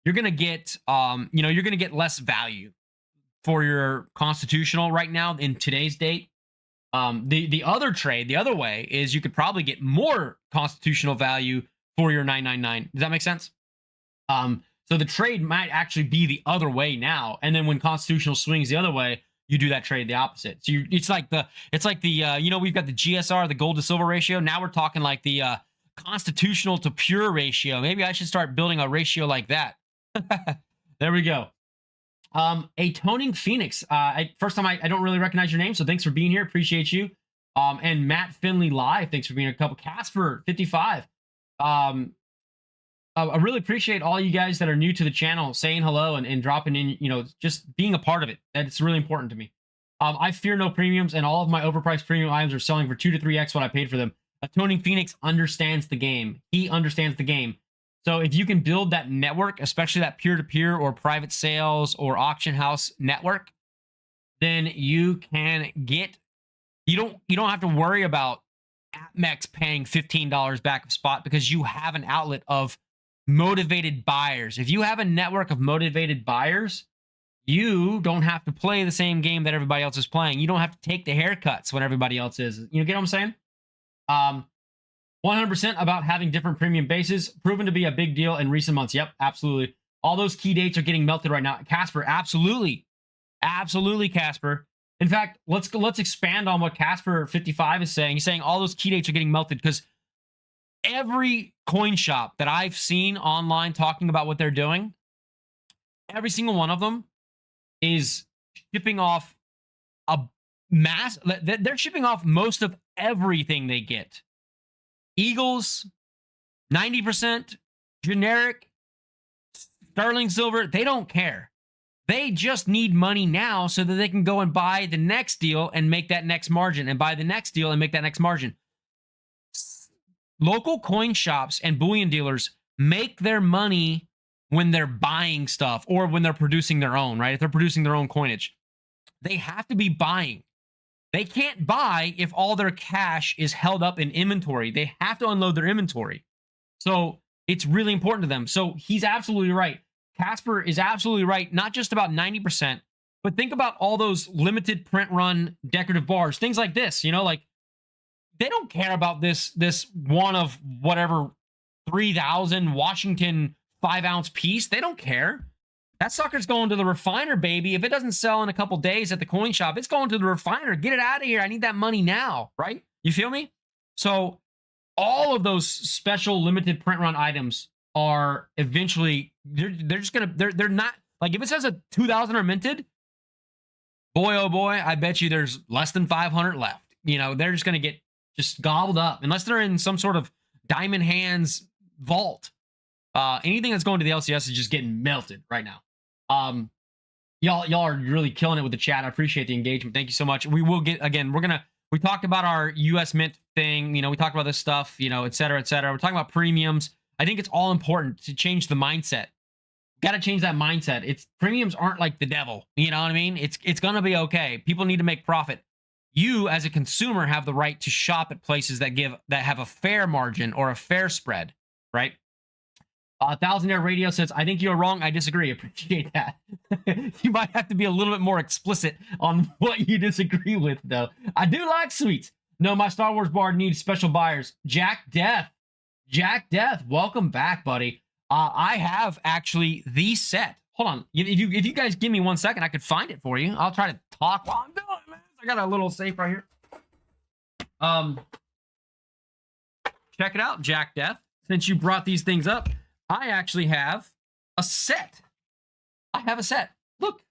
you're going to get, you're going to get less value for your constitutional right now in today's date. The other trade, the other way, is you could probably get more constitutional value for your 999. Does that make sense? So the trade might actually be the other way now, and then when constitutional swings the other way, you do that trade the opposite. So it's like the we've got the GSR, the gold to silver ratio. Now we're talking like the constitutional to pure ratio. Maybe I should start building a ratio like that. There we go. A toning Phoenix. First time I don't really recognize your name, so thanks for being here. Appreciate you. And Matt Finley Live, thanks for being a couple. Casper 55. I really appreciate all you guys that are new to the channel saying hello and dropping in, you know, just being a part of it. It's really important to me. I fear no premiums, and all of my overpriced premium items are selling for 2 to 3x what I paid for them. A toning Phoenix understands the game. He understands the game. So if you can build that network, especially that peer-to-peer or private sales or auction house network, then you can get, you don't have to worry about AppMex paying $15 back of spot, because you have an outlet of motivated buyers. If you have a network of motivated buyers, you don't have to play the same game that everybody else is playing. You don't have to take the haircuts when everybody else is. You get what I'm saying? 100% about having different premium bases, proven to be a big deal in recent months. Yep, absolutely. All those key dates are getting melted right now. Casper, absolutely. Absolutely, Casper. In fact, let's expand on what Casper 55 is saying. He's saying all those key dates are getting melted because every coin shop that I've seen online talking about what they're doing, every single one of them is shipping off a mass. They're shipping off most of everything they get. Eagles, 90%, generic, sterling silver, they don't care. They just need money now so that they can go and buy the next deal and make that next margin, and buy the next deal and make that next margin. Local coin shops and bullion dealers make their money when they're buying stuff or when they're producing their own, right? If they're producing their own coinage, they have to be buying. They can't buy if all their cash is held up in inventory. They have to unload their inventory. So it's really important to them. So he's absolutely right. Casper is absolutely right, not just about 90%, but think about all those limited print run decorative bars, things like this, you know, like they don't care about this one of whatever 3,000 Washington 5-ounce piece. They don't care. That sucker's going to the refiner, baby. If it doesn't sell in a couple days at the coin shop, it's going to the refiner. Get it out of here. I need that money now, right? You feel me? So all of those special limited print run items are eventually, they're just gonna, they're not, like if it says a 2,000 are minted, boy, oh boy, I bet you there's less than 500 left. You know, they're just gonna get just gobbled up unless they're in some sort of diamond hands vault. Anything that's going to the LCS is just getting melted right now. Y'all are really killing it with the chat. I appreciate the engagement. Thank you so much. We will get, again, we talked about our US Mint thing, you know, we talked about this stuff, you know, et cetera, et cetera. We're talking about premiums. I think it's all important to change the mindset. Got to change that mindset. It's premiums aren't like the devil. You know what I mean? It's going to be okay. People need to make profit. You as a consumer have the right to shop at places that have a fair margin or a fair spread, right? Thousandaire Radio says, I think you're wrong. I disagree. Appreciate that. You might have to be a little bit more explicit on what you disagree with, though. I do like sweets. No, my Star Wars bar needs special buyers. Jack Death, welcome back, buddy. I have actually the set. Hold on. If you guys give me 1 second, I could find it for you. I'll try to talk while I'm doing it, man. I got a little safe right here. Check it out, Jack Death. Since you brought these things up, I actually have a set. I have a set. Look.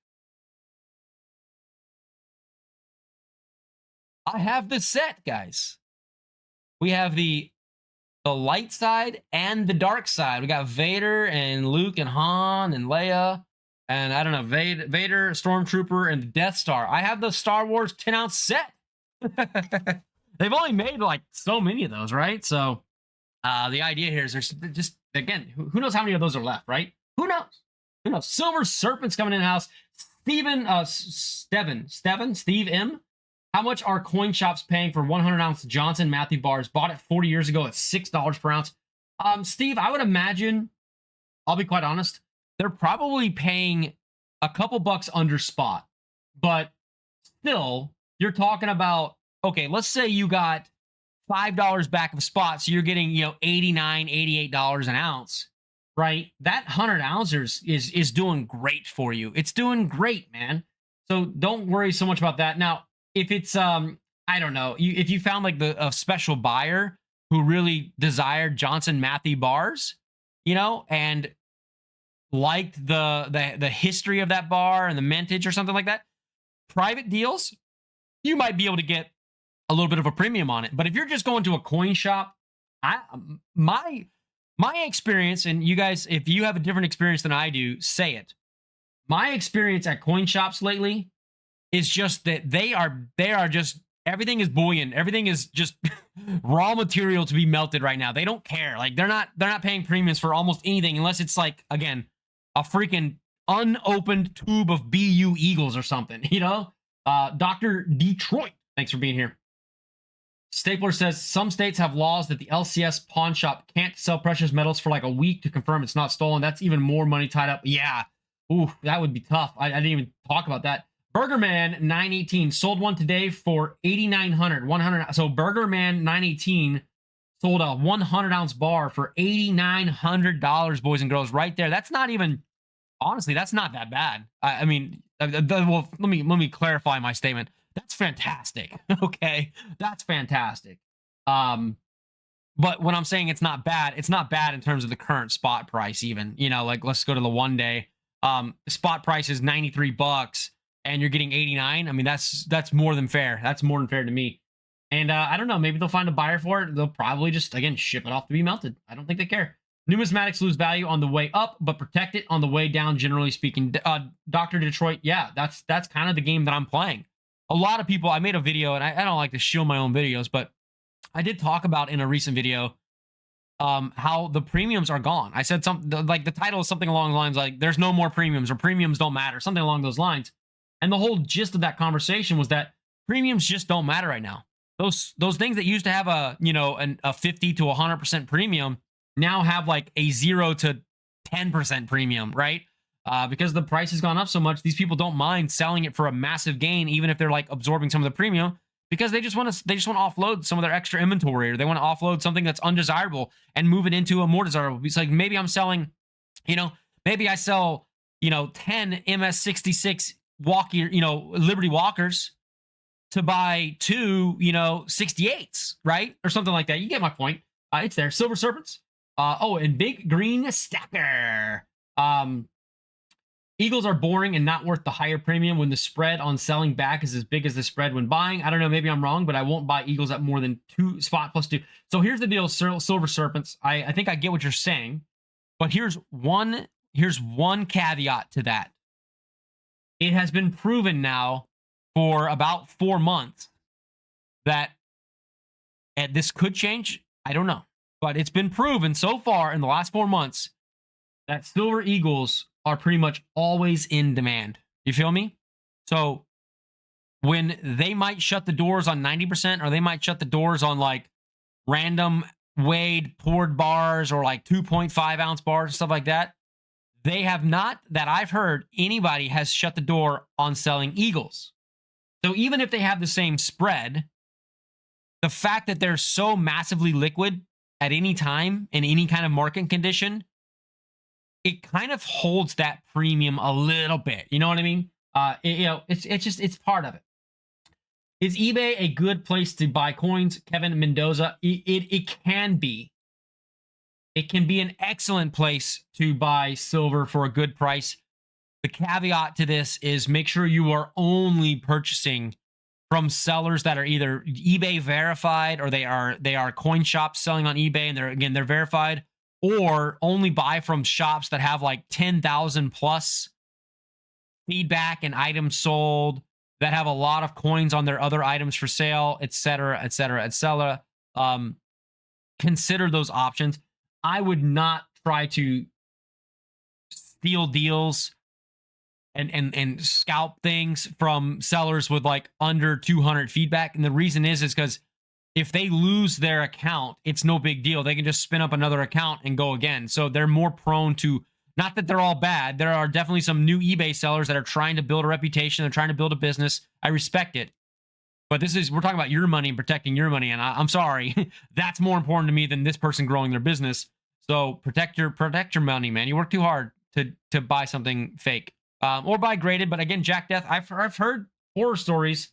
I have the set, guys. We have the light side and the dark side. We got Vader and Luke and Han and Leia. And I don't know, Vader, Stormtrooper, and the Death Star. I have the Star Wars 10-ounce set. They've only made like so many of those, right? So the idea here is there's just, again, who knows how many of those are left, right? Who knows? Who knows? Silver Serpent's coming in the house. Steve M. How much are coin shops paying for 100-ounce Johnson Matthey bars? Bought it 40 years ago at $6 per ounce. Steve, I would imagine, I'll be quite honest, they're probably paying a couple bucks under spot. But still, you're talking about, okay, let's say you got $5 back of spot, so you're getting, you know, $89, $88 an ounce, right? That 100 ounces is doing great for you. It's doing great, man. So don't worry so much about that. Now, if it's I don't know, if you found like a special buyer, who really desired Johnson Matthey bars, you know, and liked the history of that bar and the mintage or something like that, private deals, you might be able to get a little bit of a premium on it. But if you're just going to a coin shop, I my my experience, and you guys, if you have a different experience than I do, say it. My experience at coin shops lately is just that they are just, everything is bullion. Everything is just raw material to be melted right now. They don't care. Like they're not paying premiums for almost anything unless it's like, again, a freaking unopened tube of BU Eagles or something, you know? Dr. Detroit, thanks for being here. Stapler says some states have laws that the LCS pawn shop can't sell precious metals for like a week to confirm it's not stolen. That's even more money tied up. Yeah. Ooh, that would be tough. I didn't even talk about that. Burgerman 918 sold one today for 8,900. 100. So Burgerman 918 sold a 100-ounce bar for $8,900, boys and girls, right there. That's not even, honestly, that's not that bad. I mean, well, let me clarify my statement. That's fantastic. Okay, that's fantastic. But when I'm saying it's not bad in terms of the current spot price. Even, you know, like let's go to the 1 day. Spot price is $93, and you're getting 89. I mean, that's more than fair. That's more than fair to me. And I don't know, maybe they'll find a buyer for it. They'll probably just, again, ship it off to be melted. I don't think they care. Numismatics lose value on the way up, but protect it on the way down, generally speaking. Dr. Detroit, yeah, that's kind of the game that I'm playing. A lot of people, I made a video, and I don't like to shield my own videos, but I did talk about in a recent video how the premiums are gone. I said something like, the title is something along the lines like, there's no more premiums, or premiums don't matter, something along those lines. And the whole gist of that conversation was that premiums just don't matter right now. Those things that used to have a, you know, a 50 to 100% premium now have like a 0 to 10% premium, right? Because the price has gone up so much, these people don't mind selling it for a massive gain, even if they're like absorbing some of the premium, because they just want to offload some of their extra inventory, or they want to offload something that's undesirable and move it into a more desirable. It's like, maybe I'm selling, you know, maybe I sell, you know, 10 MS66 walkie, you know, Liberty Walkers to buy 2, you know, 68s, right? Or something like that. You get my point. It's there. Silver Serpents. Oh, and Big Green Stacker. Eagles are boring and not worth the higher premium when the spread on selling back is as big as the spread when buying. I don't know, maybe I'm wrong, but I won't buy Eagles at more than 2 spot plus 2. So here's the deal, Silver Serpents. I think I get what you're saying, but here's one caveat to that. It has been proven now for about 4 months that, and this could change, I don't know, but it's been proven so far in the last 4 months that Silver Eagles are pretty much always in demand. You feel me? So when they might shut the doors on 90%, or they might shut the doors on like random weighed poured bars, or like 2.5 ounce bars, stuff like that, they have not, that I've heard, anybody has shut the door on selling Eagles. So even if they have the same spread, the fact that they're so massively liquid at any time in any kind of market condition, it kind of holds that premium a little bit. You know what I mean? You know, it's part of it. Is eBay a good place to buy coins? Kevin Mendoza, it can be. It can be an excellent place to buy silver for a good price. The caveat to this is make sure you are only purchasing from sellers that are either eBay verified, or they are coin shops selling on eBay, and they're verified, or only buy from shops that have like 10,000 plus feedback and items sold, that have a lot of coins on their other items for sale, etc., etc., etc. Consider those options. I would not try to steal deals and scalp things from sellers with like under 200 feedback. And the reason is because if they lose their account, it's no big deal. They can just spin up another account and go again. So they're more prone to, not that they're all bad. There are definitely some new eBay sellers that are trying to build a reputation. They're trying to build a business. I respect it. But we're talking about your money and protecting your money. And I'm sorry, that's more important to me than this person growing their business. So protect your money, man. You work too hard to buy something fake, or buy graded. But again, Jack Death, I've heard horror stories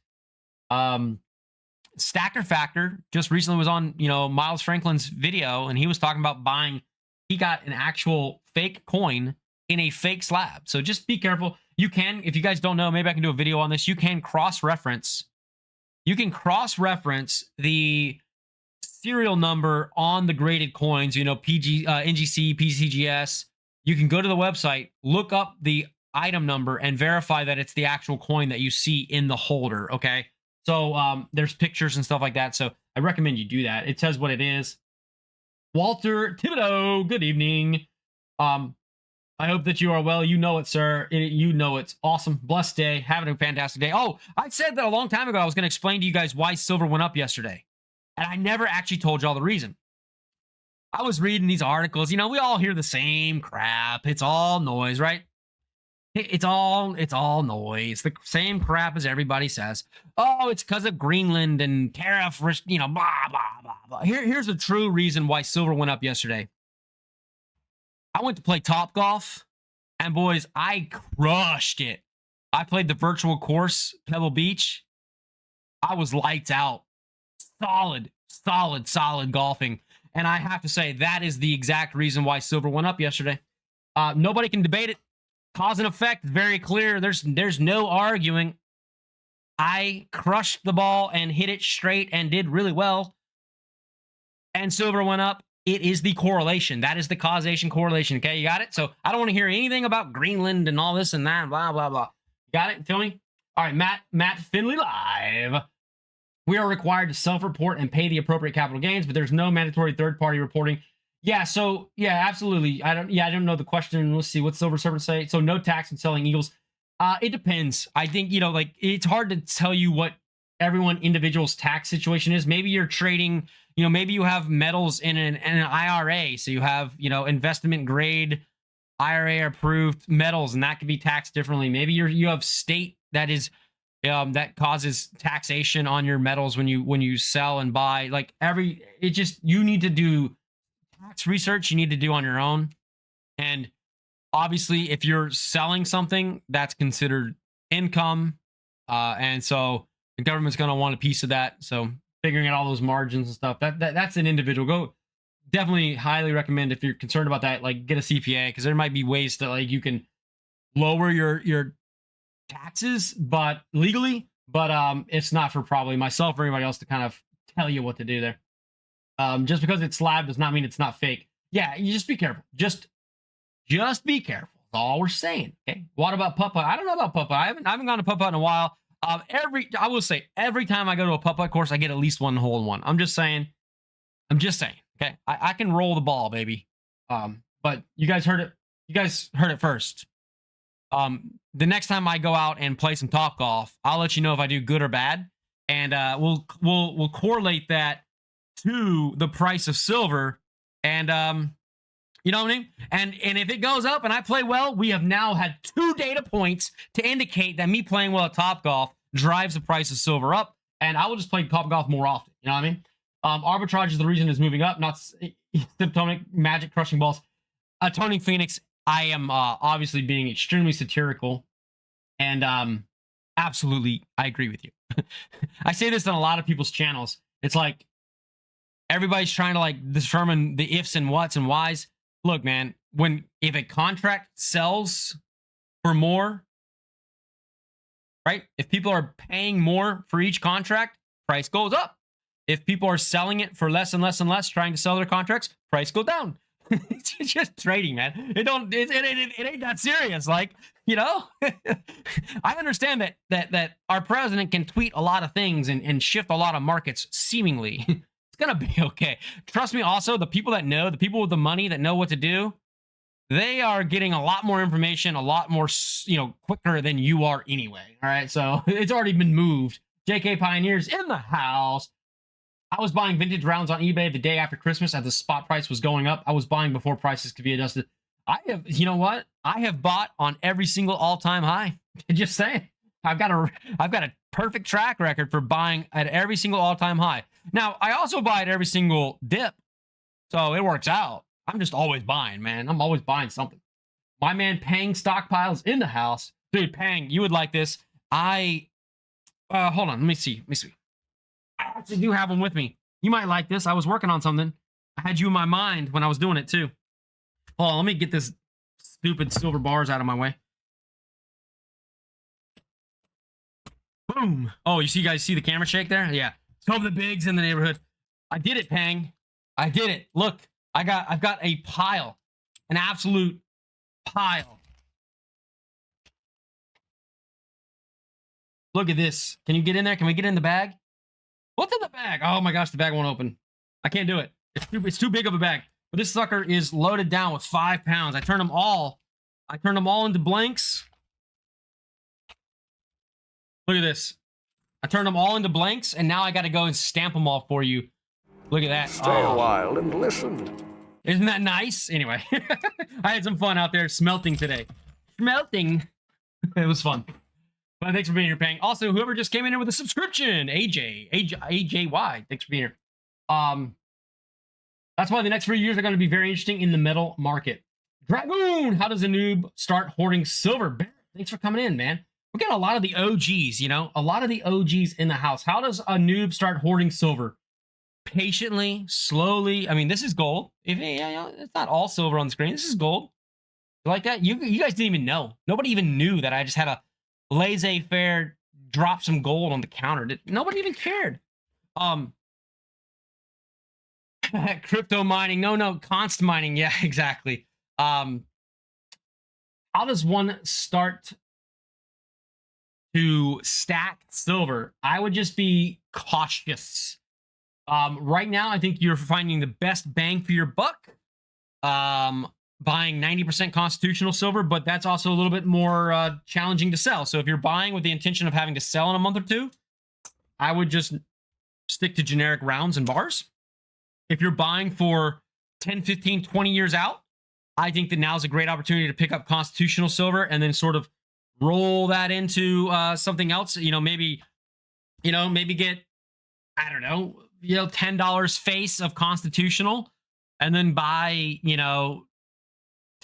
Stacker Factor just recently was on, Miles Franklin's video, and he was talking about buying. He got an actual fake coin in a fake slab. So just be careful. You can, if you guys don't know, maybe I can do a video on this. You can cross-reference. You can cross-reference the serial number on the graded coins. NGC, PCGS. You can go to the website, look up the item number, and verify that it's the actual coin that you see in the holder. Okay. So there's pictures and stuff like that. So I recommend you do that. It says what it is. Walter Thibodeau, good evening. I hope that you are well. You know it, sir. You know it's awesome. Blessed day. Having a fantastic day. Oh, I said that a long time ago. I was going to explain to you guys why silver went up yesterday. And I never actually told y'all the reason. I was reading these articles. We all hear the same crap. It's all noise, right? It's all noise. The same crap as everybody says. Oh, it's because of Greenland and tariff, blah, blah, blah, blah. Here's the true reason why silver went up yesterday. I went to play Topgolf, and boys, I crushed it. I played the virtual course, Pebble Beach. I was lights out. Solid golfing. And I have to say, that is the exact reason why silver went up yesterday. Nobody can debate it. Cause and effect, very clear. There's no arguing. I crushed the ball and hit it straight and did really well. And silver went up. It is the correlation. That is the causation correlation. Okay, you got it? So I don't want to hear anything about Greenland and all this and that, blah, blah, blah. Got it? Feel me? All right, Matt Finley live. We are required to self-report and pay the appropriate capital gains, but there's no mandatory third-party reporting. Yeah, so yeah, absolutely. I don't know the question. Let's see, what's Silver Serpent say? So no tax on selling eagles. It depends. I think, it's hard to tell you what everyone individual's tax situation is. Maybe you're trading, maybe you have metals in an IRA. So you have, investment grade IRA approved metals, and that can be taxed differently. Maybe you have state that is that causes taxation on your metals when you sell and buy. You need to do tax research. You need to do on your own. And obviously, if you're selling something, that's considered income, and so the government's going to want a piece of that. So figuring out all those margins and stuff, that's an individual. Go definitely highly recommend, if you're concerned about that, get a CPA, because there might be ways that you can lower your taxes, but legally, but it's not for probably myself or anybody else to kind of tell you what to do there. Just because it's slab does not mean it's not fake. Yeah, you just be careful. Just be careful. That's all we're saying. Okay. What about putt-putt? I don't know about putt-putt. I haven't gone to putt-putt in a while. I will say every time I go to a putt-putt course, I get at least one hole in one. I'm just saying. Okay. I can roll the ball, baby. But you guys heard it. You guys heard it first. The next time I go out and play some Topgolf, I'll let you know if I do good or bad, and we'll correlate that to the price of silver, and you know what I mean? And if it goes up and I play well, we have now had 2 data points to indicate that me playing well at Topgolf drives the price of silver up, and I will just play Topgolf more often. You know what I mean? Arbitrage is the reason it's moving up, not symptomatic magic crushing balls. Tony Phoenix, I am obviously being extremely satirical, and absolutely, I agree with you. I say this on a lot of people's channels. It's like everybody's trying to determine the ifs and whats and whys. Look, man, if a contract sells for more, right? If people are paying more for each contract, price goes up. If people are selling it for less and less and less, trying to sell their contracts, price goes down. It's just trading, man. It ain't that serious. I understand that our president can tweet a lot of things and shift a lot of markets seemingly. It's gonna be okay. Trust me. Also, the people with the money that know what to do, they are getting a lot more information, a lot more, quicker than you are anyway. All right. So it's already been moved. JK Pioneers in the house. I was buying vintage rounds on eBay the day after Christmas as the spot price was going up. I was buying before prices could be adjusted. You know what? I have bought on every single all-time high. Just saying. I've got a perfect track record for buying at every single all-time high. Now, I also buy at every single dip, so it works out. I'm just always buying, man. I'm always buying something. My man Pang Stockpiles in the house. Dude, Pang, you would like this. Hold on. Let me see. actually do have one with me. You might like this. I was working on something. I had you in my mind when I was doing it too. Hold on, let me get this stupid silver bars out of my way. Boom. Oh, you guys see the camera shake there? Yeah. Some of the bigs in the neighborhood. I did it, Pang. I did it. Look, I've got a pile, an absolute pile. Look at this. Can you get in there? Can we get in the bag? What's in the bag? Oh my gosh, the bag won't open. I can't do it. It's too big of a bag. But this sucker is loaded down with 5 pounds. I turned them all into blanks. Look at this. I turned them all into blanks, and now I got to go and stamp them all for you. Look at that. Stay a while and listen. Isn't that nice? Anyway, I had some fun out there smelting today. Smelting. It was fun. But thanks for being here, Pang. Also, whoever just came in here with a subscription, AJY, thanks for being here. That's why the next 3 years are going to be very interesting in the metal market. Dragoon, how does a noob start hoarding silver? Thanks for coming in, man. We got a lot of the OGs, you know, a lot of the OGs in the house. How does a noob start hoarding silver? Patiently, slowly. I mean, this is gold. It's not all silver on the screen. This is gold. You like that? You guys didn't even know. Nobody even knew that I just had a laissez-faire drop some gold on the counter. Nobody even cared. Crypto mining. No, const mining. Yeah, exactly. How does one start to stack silver? I would just be cautious. Right now, I think you're finding the best bang for your buck. Buying 90% constitutional silver, but that's also a little bit more challenging to sell. So if you're buying with the intention of having to sell in a month or two, I would just stick to generic rounds and bars. If you're buying for 10, 15, 20 years out, I think that now's a great opportunity to pick up constitutional silver and then sort of roll that into something else. Maybe get, I don't know, $10 face of constitutional and then buy,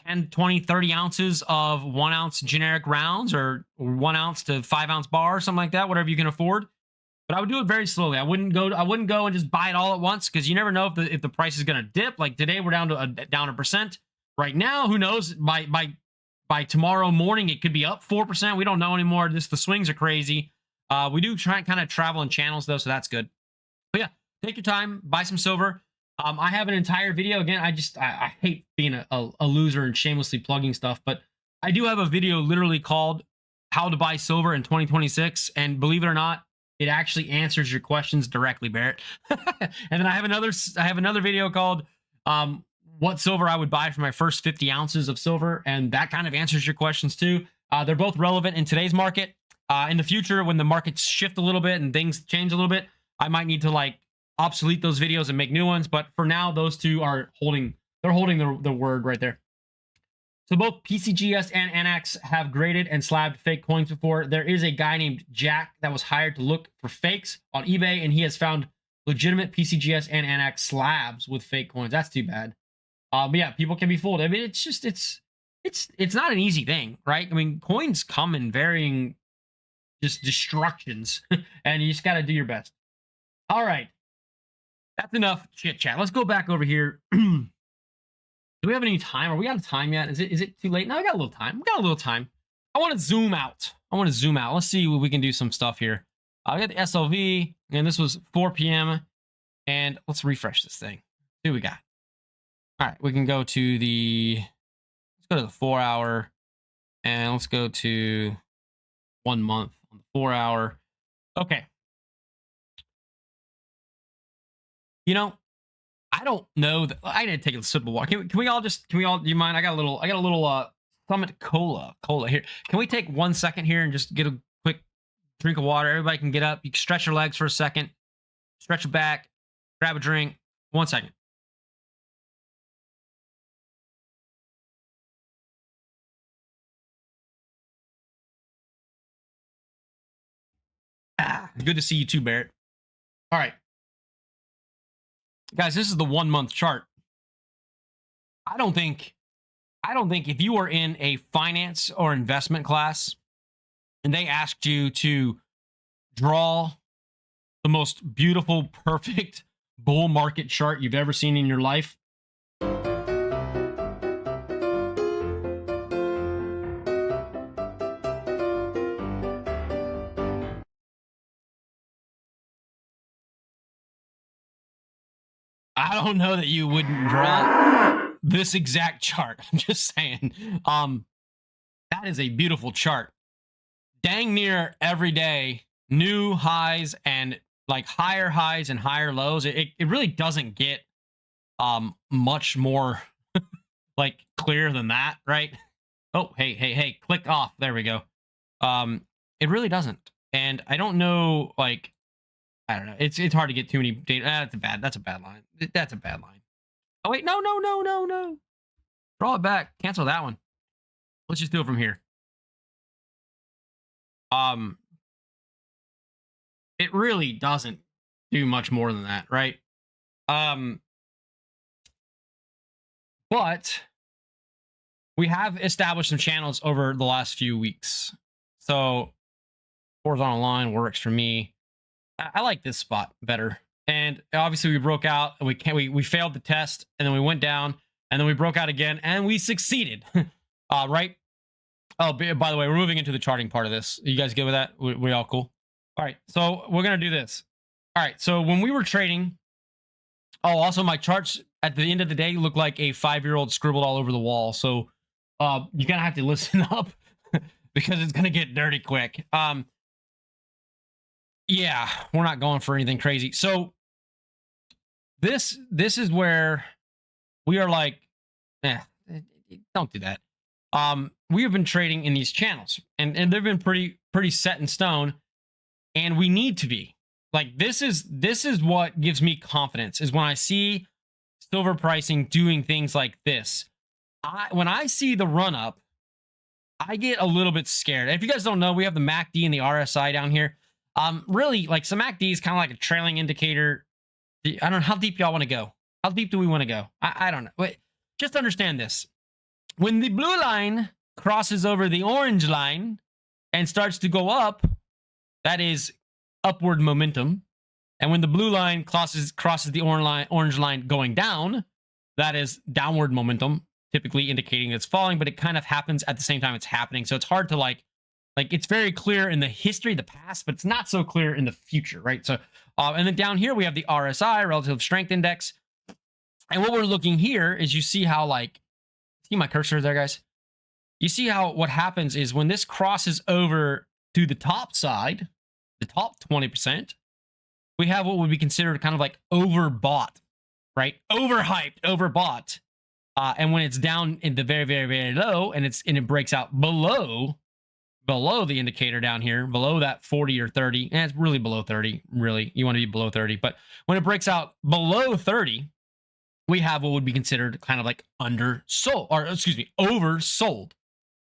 10, 20, 30 ounces of 1 ounce generic rounds or 1 ounce to 5 ounce bar or something like that, whatever you can afford. But I would do it very slowly. I wouldn't go and just buy it all at once because you never know if the price is going to dip. Like today, we're down a percent. Right now, who knows? By tomorrow morning, it could be up 4%. We don't know anymore. The swings are crazy. We do try and kind of travel in channels though, so that's good. But yeah, take your time, buy some silver. I have an entire video. Again, I hate being a loser and shamelessly plugging stuff, but I do have a video literally called How to Buy Silver in 2026. And believe it or not, it actually answers your questions directly, Barrett. And then I have another video called What Silver I Would Buy for My First 50 Ounces of Silver. And that kind of answers your questions too. They're both relevant in today's market. In the future, when the markets shift a little bit and things change a little bit, I might need to obsolete those videos and make new ones, but for now those two are holding the word right there. So both PCGS and NX have graded and slabbed fake coins before. There is a guy named Jack that was hired to look for fakes on eBay, and he has found legitimate PCGS and NX slabs with fake coins. That's too bad. But yeah, people can be fooled. I mean, it's not an easy thing, right? I mean, coins come in varying just destructions, and you just got to do your best. All right. That's enough chit chat. Let's go back over here. Do we have any time? Are we out of time yet? Is it too late? No, we got a little time. I want to zoom out. Let's see if we can do some stuff here. I got the SLV, and this was 4 p.m. And let's refresh this thing. See what we got. All right, we can go to the 4 hour, and let's go to 1 month on the 4 hour. Okay. I don't know that I didn't take a sip of water. Can we all do you mind? I got a little Summit Cola here. Can we take 1 second here and just get a quick drink of water? Everybody can get up. You can stretch your legs for a second, stretch your back, grab a drink. 1 second. Good to see you too, Barrett. All right. Guys, this is the 1 month chart. I don't think if you were in a finance or investment class and they asked you to draw the most beautiful, perfect bull market chart you've ever seen in your life. I don't know that you wouldn't draw this exact chart. I'm just saying. That is a beautiful chart. Dang near every day, new highs and like higher highs and higher lows. It really doesn't get much more like clear than that, right? Oh, hey, click off. There we go. It really doesn't. And I don't know, like, I don't know. It's hard to get too many data. That's a bad line. That's a bad line. Oh wait, no. Draw it back. Cancel that one. Let's just do it from here. It really doesn't do much more than that, right? But we have established some channels over the last few weeks. So horizontal line works for me. I like this spot better. And obviously we broke out and we failed the test, and then we went down, and then we broke out again and we succeeded. Right? Oh, by the way, we're moving into the charting part of this. You guys good with that? We all cool? All right, so we're going to do this. All right, so when we were trading, also my charts at the end of the day look like a 5-year-old scribbled all over the wall. So you're going to have to listen up because it's going to get dirty quick. Yeah, we're not going for anything crazy. So this is where we are like, don't do that. We have been trading in these channels, and they've been pretty set in stone, and we need to be. Like, this is what gives me confidence, is when I see silver pricing doing things like this. When I see the run up, I get a little bit scared. If you guys don't know, we have the MACD and the RSI down here. Really, like, some MACD is kind of like a trailing indicator. I don't know, how deep y'all want to go? How deep do we want to go? I don't know. Wait, just understand this. When the blue line crosses over the orange line and starts to go up, that is upward momentum. And when the blue line crosses the orange line going down, that is downward momentum, typically indicating it's falling, but it kind of happens at the same time it's happening. So it's hard to like it's very clear in the history, the past, but it's not so clear in the future, right? So, and then down here we have the RSI, Relative Strength Index. And what we're looking here is, you see how, like, see my cursor there, guys? You see how what happens is when this crosses over to the top side, the top 20%, we have what would be considered kind of like overbought, right? Overhyped, overbought. And when it's down in the very, very, very low, and it breaks out below the indicator down here, below that 40 or 30, and it's really below 30, really. You want to be below 30. But when it breaks out below 30, we have what would be considered kind of like undersold, or excuse me, oversold,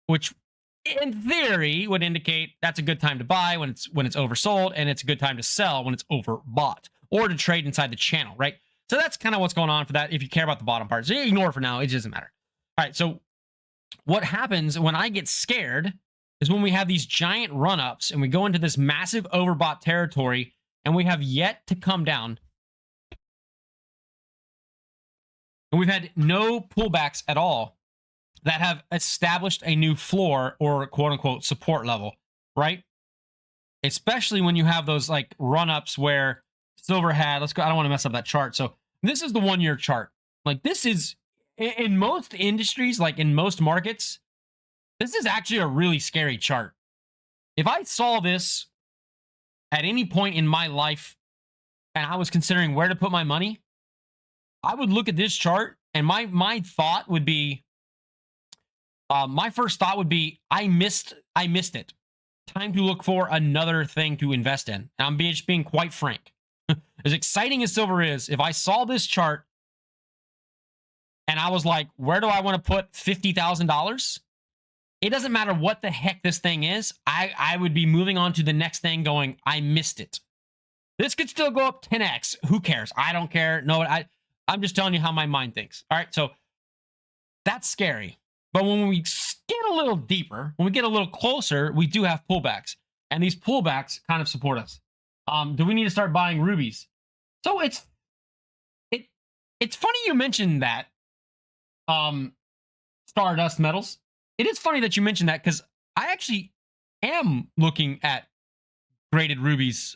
which in theory would indicate that's a good time to buy when it's oversold, and it's a good time to sell when it's overbought, or to trade inside the channel, right? So that's kind of what's going on for that. If you care about the bottom part, so ignore it for now. It doesn't matter. All right. So what happens when I get scared is when we have these giant run-ups and we go into this massive overbought territory, and we have yet to come down. And we've had no pullbacks at all that have established a new floor or quote-unquote support level, right? Especially when you have those like run-ups where silver had, let's go, I don't want to mess up that chart. So this is the 1-year chart. Like, this is, in most industries, like in most markets, this is actually a really scary chart. If I saw this at any point in my life and I was considering where to put my money, I would look at this chart, and my thought would be, my first thought would be, I missed it. Time to look for another thing to invest in. And I'm just being quite frank. As exciting as silver is, if I saw this chart and I was like, where do I want to put $50,000? It doesn't matter what the heck this thing is. I would be moving on to the next thing going, I missed it. This could still go up 10x. Who cares? I don't care. No, I'm just telling you how my mind thinks. All right, so that's scary. But when we get a little deeper, when we get a little closer, we do have pullbacks. And these pullbacks kind of support us. Do we need to start buying rubies? So it's funny you mentioned that. Stardust metals. It is funny that you mentioned that because I actually am looking at graded rubies.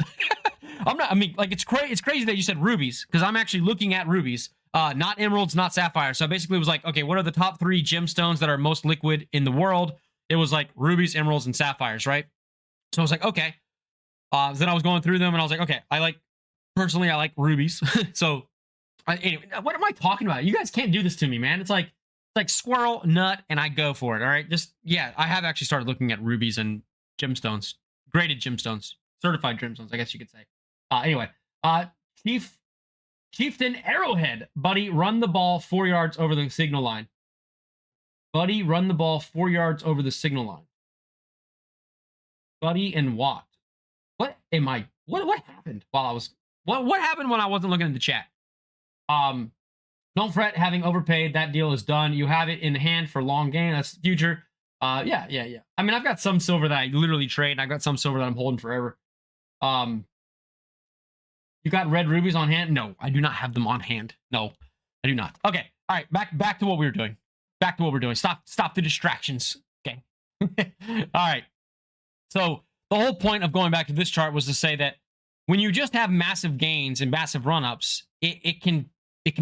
I'm not. I mean, like it's crazy that you said rubies because I'm actually looking at rubies, not emeralds, not sapphires. So I basically was like, okay, what are the top 3 gemstones that are most liquid in the world? It was like rubies, emeralds, and sapphires, right? So I was like, okay. Then I was going through them and I was like, okay, I like rubies. So anyway, what am I talking about? You guys can't do this to me, man. It's like squirrel, nut, and I go for it. All right, just yeah, I have actually started looking at rubies and gemstones, graded gemstones, certified gemstones, I guess you could say. Anyway, Chieftain Arrowhead, buddy, run the ball 4 yards over the signal line. Buddy, run the ball 4 yards over the signal line. Buddy and what? What am I? What happened while I was? What happened when I wasn't looking at the chat? Don't fret, having overpaid. That deal is done. You have it in hand for long game. That's the future. Yeah. I mean, I've got some silver that I literally trade, and I've got some silver that I'm holding forever. You got red rubies on hand? No, I do not have them on hand. No, I do not. Okay. All right. Back to what we were doing. Back to what we're doing. Stop the distractions. Okay. All right. So the whole point of going back to this chart was to say that when you just have massive gains and massive run-ups, it can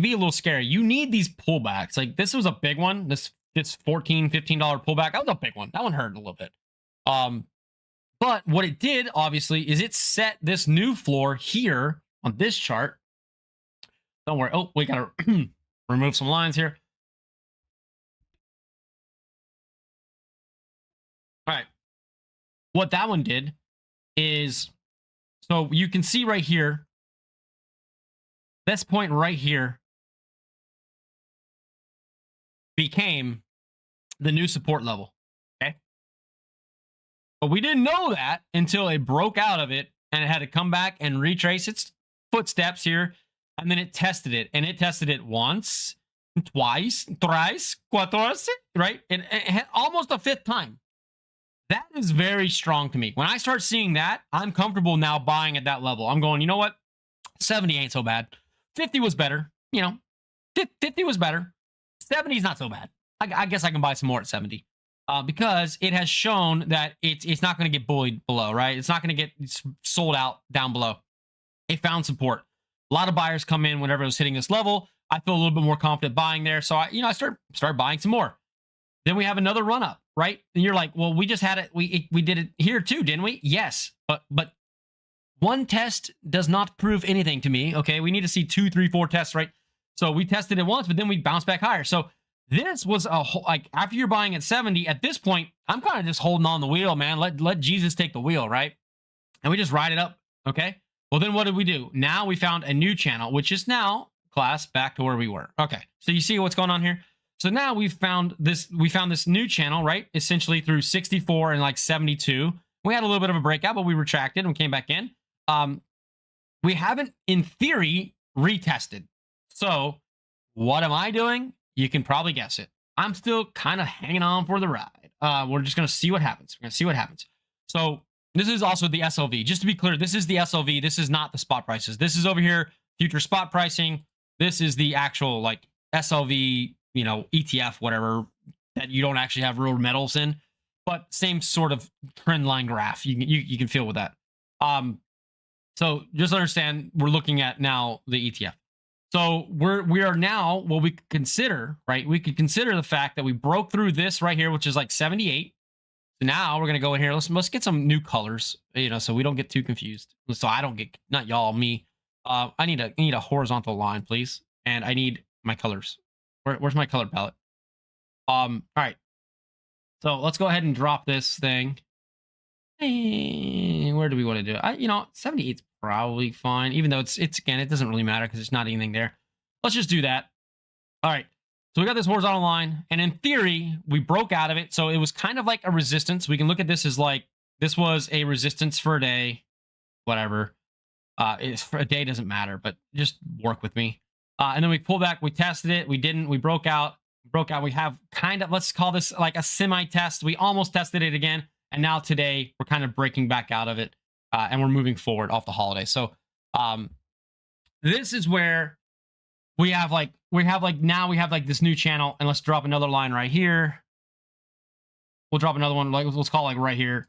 be a little scary. You need these pullbacks. Like this was a big one. This $14, $15 pullback. That was a big one. That one hurt a little bit. But what it did, obviously, is it set this new floor here on this chart. Don't worry. Oh, we got to remove some lines here. All right. What that one did is, so you can see right here, this point right here became the new support level. Okay. But we didn't know that until it broke out of it and it had to come back and retrace its footsteps here. And then it tested it, and it tested it once, twice, thrice, cuatro, right? And almost a 5th time. That is very strong to me. When I start seeing that, I'm comfortable now buying at that level. I'm going, you know what? 70 ain't so bad. 50 was better. You know, 50 was better. 70 is not so bad. I guess I can buy some more at 70 because it has shown that it's not going to get bullied below, right? It's not going to get sold out down below. It found support. A lot of buyers come in whenever it was hitting this level. I feel a little bit more confident buying there. So I start buying some more. Then we have another run up, right? And you're like, well, we just had it. We did it here too, didn't we? Yes, but one test does not prove anything to me. Okay, we need to see 2, 3, 4 tests, right? So we tested it once, but then we bounced back higher. So this was a whole, like after you're buying at 70, at this point, I'm kind of just holding on the wheel, man. Let Jesus take the wheel, right? And we just ride it up. Okay. Well, then what did we do? Now we found a new channel, which is now class back to where we were. Okay. So you see what's going on here? So now we found this new channel, right? Essentially through 64 and like 72. We had a little bit of a breakout, but we retracted and came back in. We haven't, in theory, retested. So what am I doing? You can probably guess it. I'm still kind of hanging on for the ride. We're just going to see what happens. We're going to see what happens. So this is also the SLV. Just to be clear, this is the SLV. This is not the spot prices. This is over here, future spot pricing. This is the actual like SLV, you know, ETF, whatever, that you don't actually have real metals in, but same sort of trend line graph. You can feel with that. So just understand we're looking at now the ETF. So we are now what we could consider, right? We could consider the fact that we broke through this right here, which is like 78. So now we're gonna go in here. Let's get some new colors, you know, so we don't get too confused. So I don't get, not y'all, me. I need a horizontal line, please, and I need my colors. Where's my color palette? All right. So let's go ahead and drop this thing. Where do we want to do it? 78 is probably fine, even though it's again, it doesn't really matter because there's not anything there. Let's just do that. All right. So we got this horizontal line, and in theory, we broke out of it. So it was kind of like a resistance. We can look at this as like, this was a resistance for a day, whatever. It's for a day, doesn't matter, but just work with me. And then we pull back, we tested it. We didn't, we broke out. We have kind of, let's call this like a semi-test. We almost tested it again. And now today we're kind of breaking back out of it. and we're moving forward off the holiday. So this is where we have like now we have like this new channel, and let's drop another line right here. We'll drop another one, like let's call it like right here.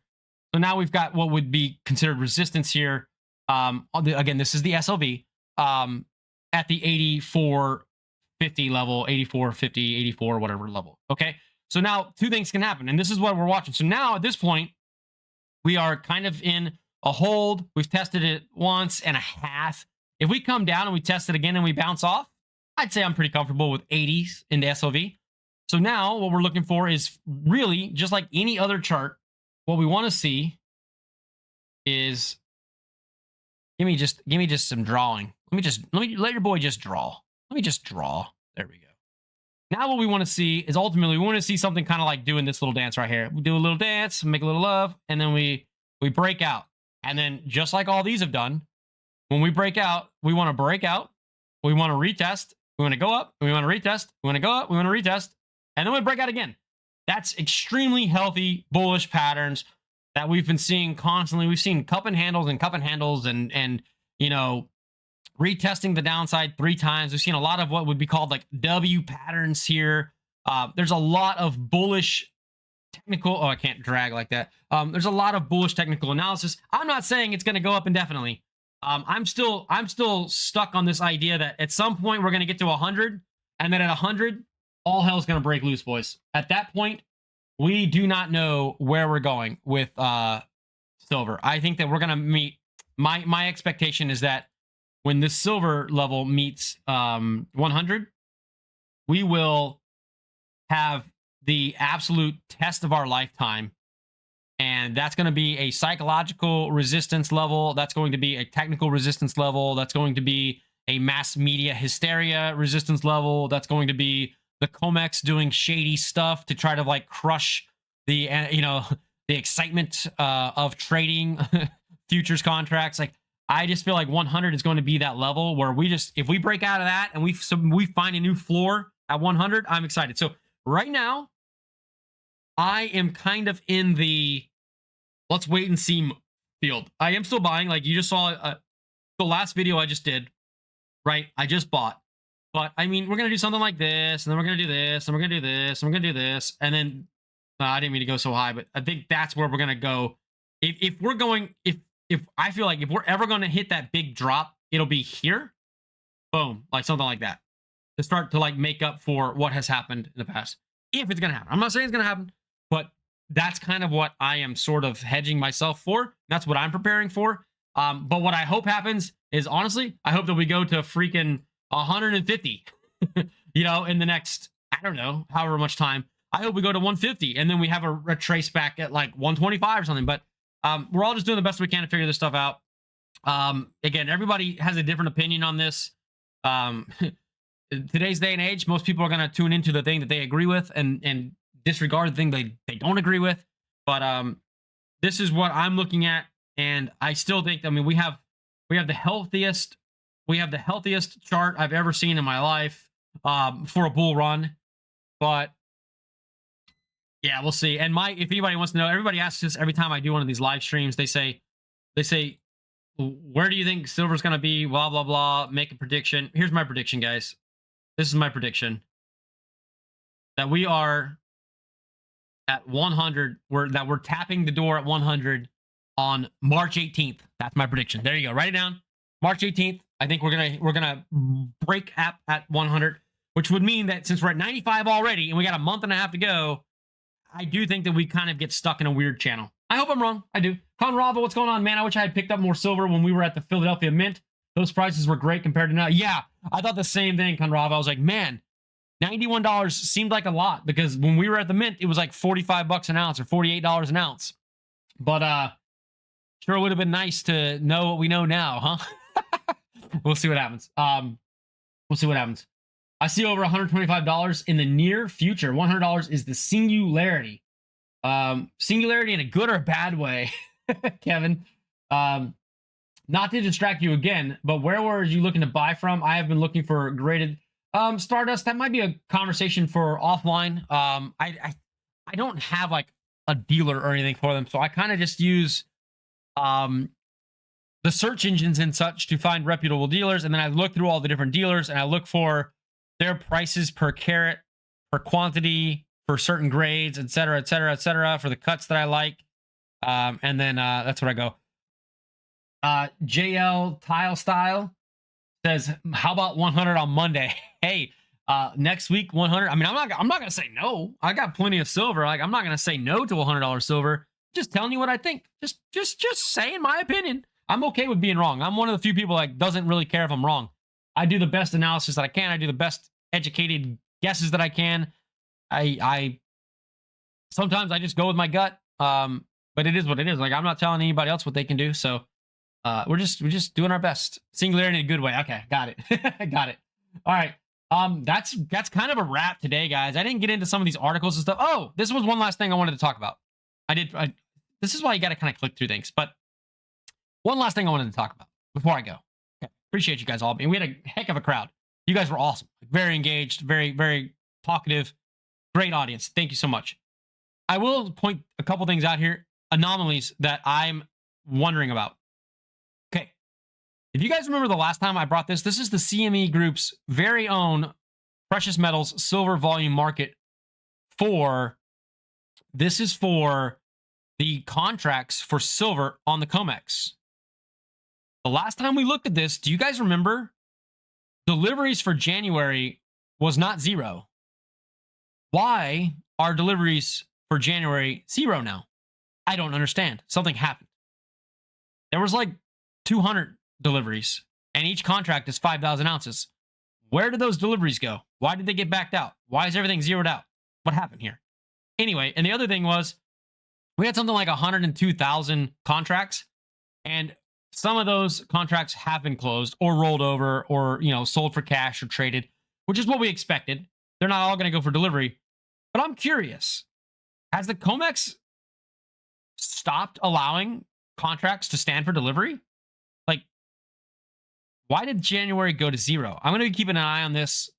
So now we've got what would be considered resistance here. Again, this is the SLV at the 8450 level, 8450, 84, whatever level. Okay. So now two things can happen, and this is what we're watching. So now at this point, we are kind of in a hold. We've tested it once and a half. If we come down and we test it again and we bounce off, I'd say I'm pretty comfortable with 80s in the SLV. So now what we're looking for is really just like any other chart. What we want to see is give me just some drawing. Let your boy just draw. Let me just draw. There we go. Now what we want to see is ultimately we want to see something kind of like doing this little dance right here. We do a little dance, make a little love, and then we break out. And then just like all these have done, when we break out, we want to break out. We want to retest. We want to go up. We want to retest. We want to go up. We want to retest. And then we break out again. That's extremely healthy, bullish patterns that we've been seeing constantly. We've seen cup and handles and you know, retesting the downside 3 times. We've seen a lot of what would be called like W patterns here. There's a lot of bullish technical. Oh, I can't drag like that. There's a lot of bullish technical analysis. I'm not saying it's going to go up indefinitely. I'm still stuck on this idea that at some point we're going to get to 100, and then at 100, all hell's going to break loose, boys. At that point, we do not know where we're going with silver. I think that we're going to meet. My expectation is that when this silver level meets 100, we will have the absolute test of our lifetime. And that's going to be a psychological resistance level. That's going to be a technical resistance level. That's going to be a mass media hysteria resistance level. That's going to be the COMEX doing shady stuff to try to like crush the, the excitement of trading futures contracts. Like, I just feel like 100 is going to be that level where if we break out of that and we find a new floor at 100, I'm excited. So right now, I am kind of in the let's wait and see field. I am still buying. Like you just saw the last video I just did, right? I just bought. But I mean, we're going to do something like this, and then we're going to do this, and we're going to do this, and we're going to do this. And then I didn't mean to go so high, but I think that's where we're going to go. If we're going, if I feel like if we're ever going to hit that big drop, it'll be here. Boom. Like something like that to start to like make up for what has happened in the past. If it's going to happen. I'm not saying it's going to happen, but that's kind of what I am sort of hedging myself for. That's what I'm preparing for. But what I hope happens is, honestly, I hope that we go to freaking 150, in the next, I don't know, however much time. I hope we go to 150, and then we have a trace back at like 125 or something. But we're all just doing the best we can to figure this stuff out. Again, everybody has a different opinion on this. Today's day and age, most people are going to tune into the thing that they agree with and disregard the thing they don't agree with. But this is what I'm looking at, and I still think, I mean, we have the healthiest chart I've ever seen in my life for a bull run. But yeah, we'll see. And if anybody wants to know, everybody asks this every time I do one of these live streams. They say, where do you think silver's going to be? Blah, blah, blah. Make a prediction. Here's my prediction, guys. This is my prediction. That we are at 100. That we're tapping the door at 100 on March 18th. That's my prediction. There you go. Write it down. March 18th. I think we're gonna break at 100, which would mean that since we're at 95 already and we got a month and a half to go, I do think that we kind of get stuck in a weird channel. I hope I'm wrong. I do. Conrava, what's going on, man? I wish I had picked up more silver when we were at the Philadelphia Mint. Those prices were great compared to now. Yeah, I thought the same thing, Conrava. I was like, man, $91 seemed like a lot because when we were at the Mint, it was like $45 an ounce or $48 an ounce. But sure would have been nice to know what we know now, huh? We'll see what happens. We'll see what happens. I see over $125 in the near future. $100 is the singularity. Singularity in a good or a bad way, Kevin. Not to distract you again, but where were you looking to buy from? I have been looking for graded Stardust. That might be a conversation for offline. I don't have like a dealer or anything for them, so I kind of just use the search engines and such to find reputable dealers. And then I look through all the different dealers and I look for their prices per carat, per quantity, for certain grades, et cetera, et cetera, et cetera, for the cuts that I like. And then that's where I go. JL Tile Style says, how about 100 on Monday? Hey, next week 100. I mean, I'm not gonna say no. I got plenty of silver. Like, I'm not gonna say no to $100 silver. Just telling you what I think. Just saying my opinion. I'm okay with being wrong. I'm one of the few people that doesn't really care if I'm wrong. I do the best analysis that I can. I do the best educated guesses that I can. I sometimes I just go with my gut. But it is what it is. Like, I'm not telling anybody else what they can do. So we're just doing our best. Singularity in a good way. Okay, got it. Got it. All right. That's kind of a wrap today, guys. I didn't get into some of these articles and stuff. Oh, this was one last thing I wanted to talk about. This is why you got to kind of click through things. But one last thing I wanted to talk about before I go. Okay. Appreciate you guys all. We had a heck of a crowd. You guys were awesome. Very engaged, very, very talkative. Great audience. Thank you so much. I will point a couple things out here, anomalies that I'm wondering about. Okay. If you guys remember the last time I brought this is the CME Group's very own precious metals silver volume market this is for the contracts for silver on the COMEX. The last time we looked at this, do you guys remember? Deliveries for January was not 0. Why are deliveries for January 0 now? I don't understand. Something happened. There was like 200 deliveries, and each contract is 5,000 ounces. Where did those deliveries go? Why did they get backed out? Why is everything zeroed out? What happened here? Anyway, and the other thing was, we had something like 102,000 contracts, and some of those contracts have been closed or rolled over or, sold for cash or traded, which is what we expected. They're not all going to go for delivery. But I'm curious, has the COMEX stopped allowing contracts to stand for delivery? Like, why did January go to 0? I'm going to be keeping an eye on this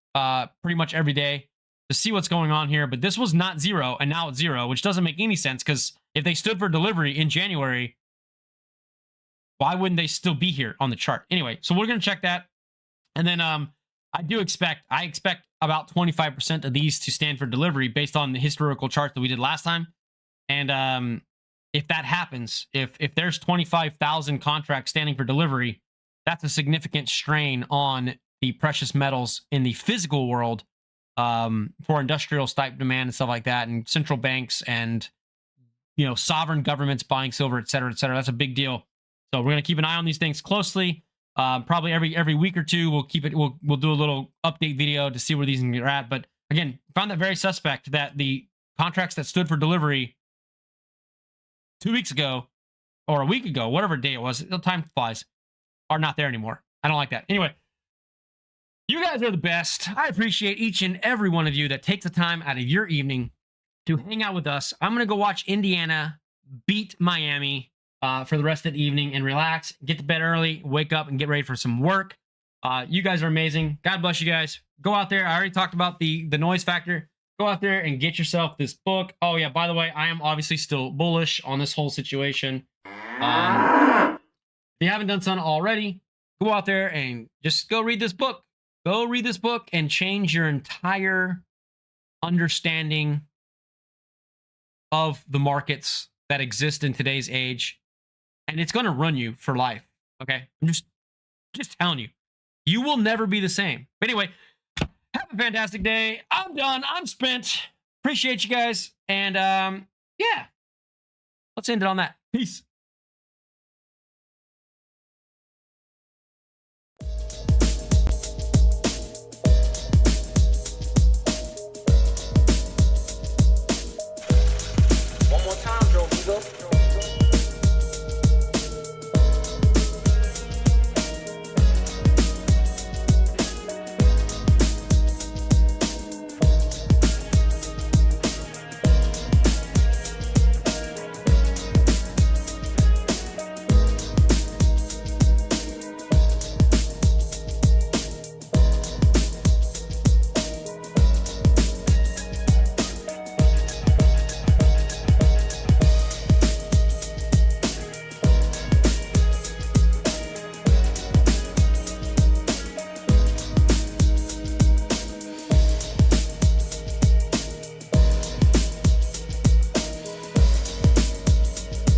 pretty much every day to see what's going on here. But this was not 0, and now it's 0, which doesn't make any sense, because if they stood for delivery in January, why wouldn't they still be here on the chart? Anyway, so we're going to check that. And then I expect about 25% of these to stand for delivery based on the historical chart that we did last time. And if that happens, if there's 25,000 contracts standing for delivery, that's a significant strain on the precious metals in the physical world for industrial type demand and stuff like that, and central banks and sovereign governments buying silver, et cetera, et cetera. That's a big deal. So we're going to keep an eye on these things closely. Probably every week or two, we'll do a little update video to see where these are at. But again, found that very suspect that the contracts that stood for delivery 2 weeks ago or a week ago, whatever day it was, time flies, are not there anymore. I don't like that. Anyway, you guys are the best. I appreciate each and every one of you that takes the time out of your evening to hang out with us. I'm going to go watch Indiana beat Miami for the rest of the evening and relax, get to bed early, wake up and get ready for some work. You guys are amazing. God bless you guys. Go out there. I already talked about the noise factor. Go out there and get yourself this book. Oh yeah, by the way, I am obviously still bullish on this whole situation. If you haven't done so already, go out there and just go read this book. Go read this book and change your entire understanding of the markets that exist in today's age. And it's going to run you for life. Okay. I'm just telling you, you will never be the same. But anyway, have a fantastic day. I'm done. I'm spent. Appreciate you guys. And yeah, let's end it on that. Peace. One more time, Joe.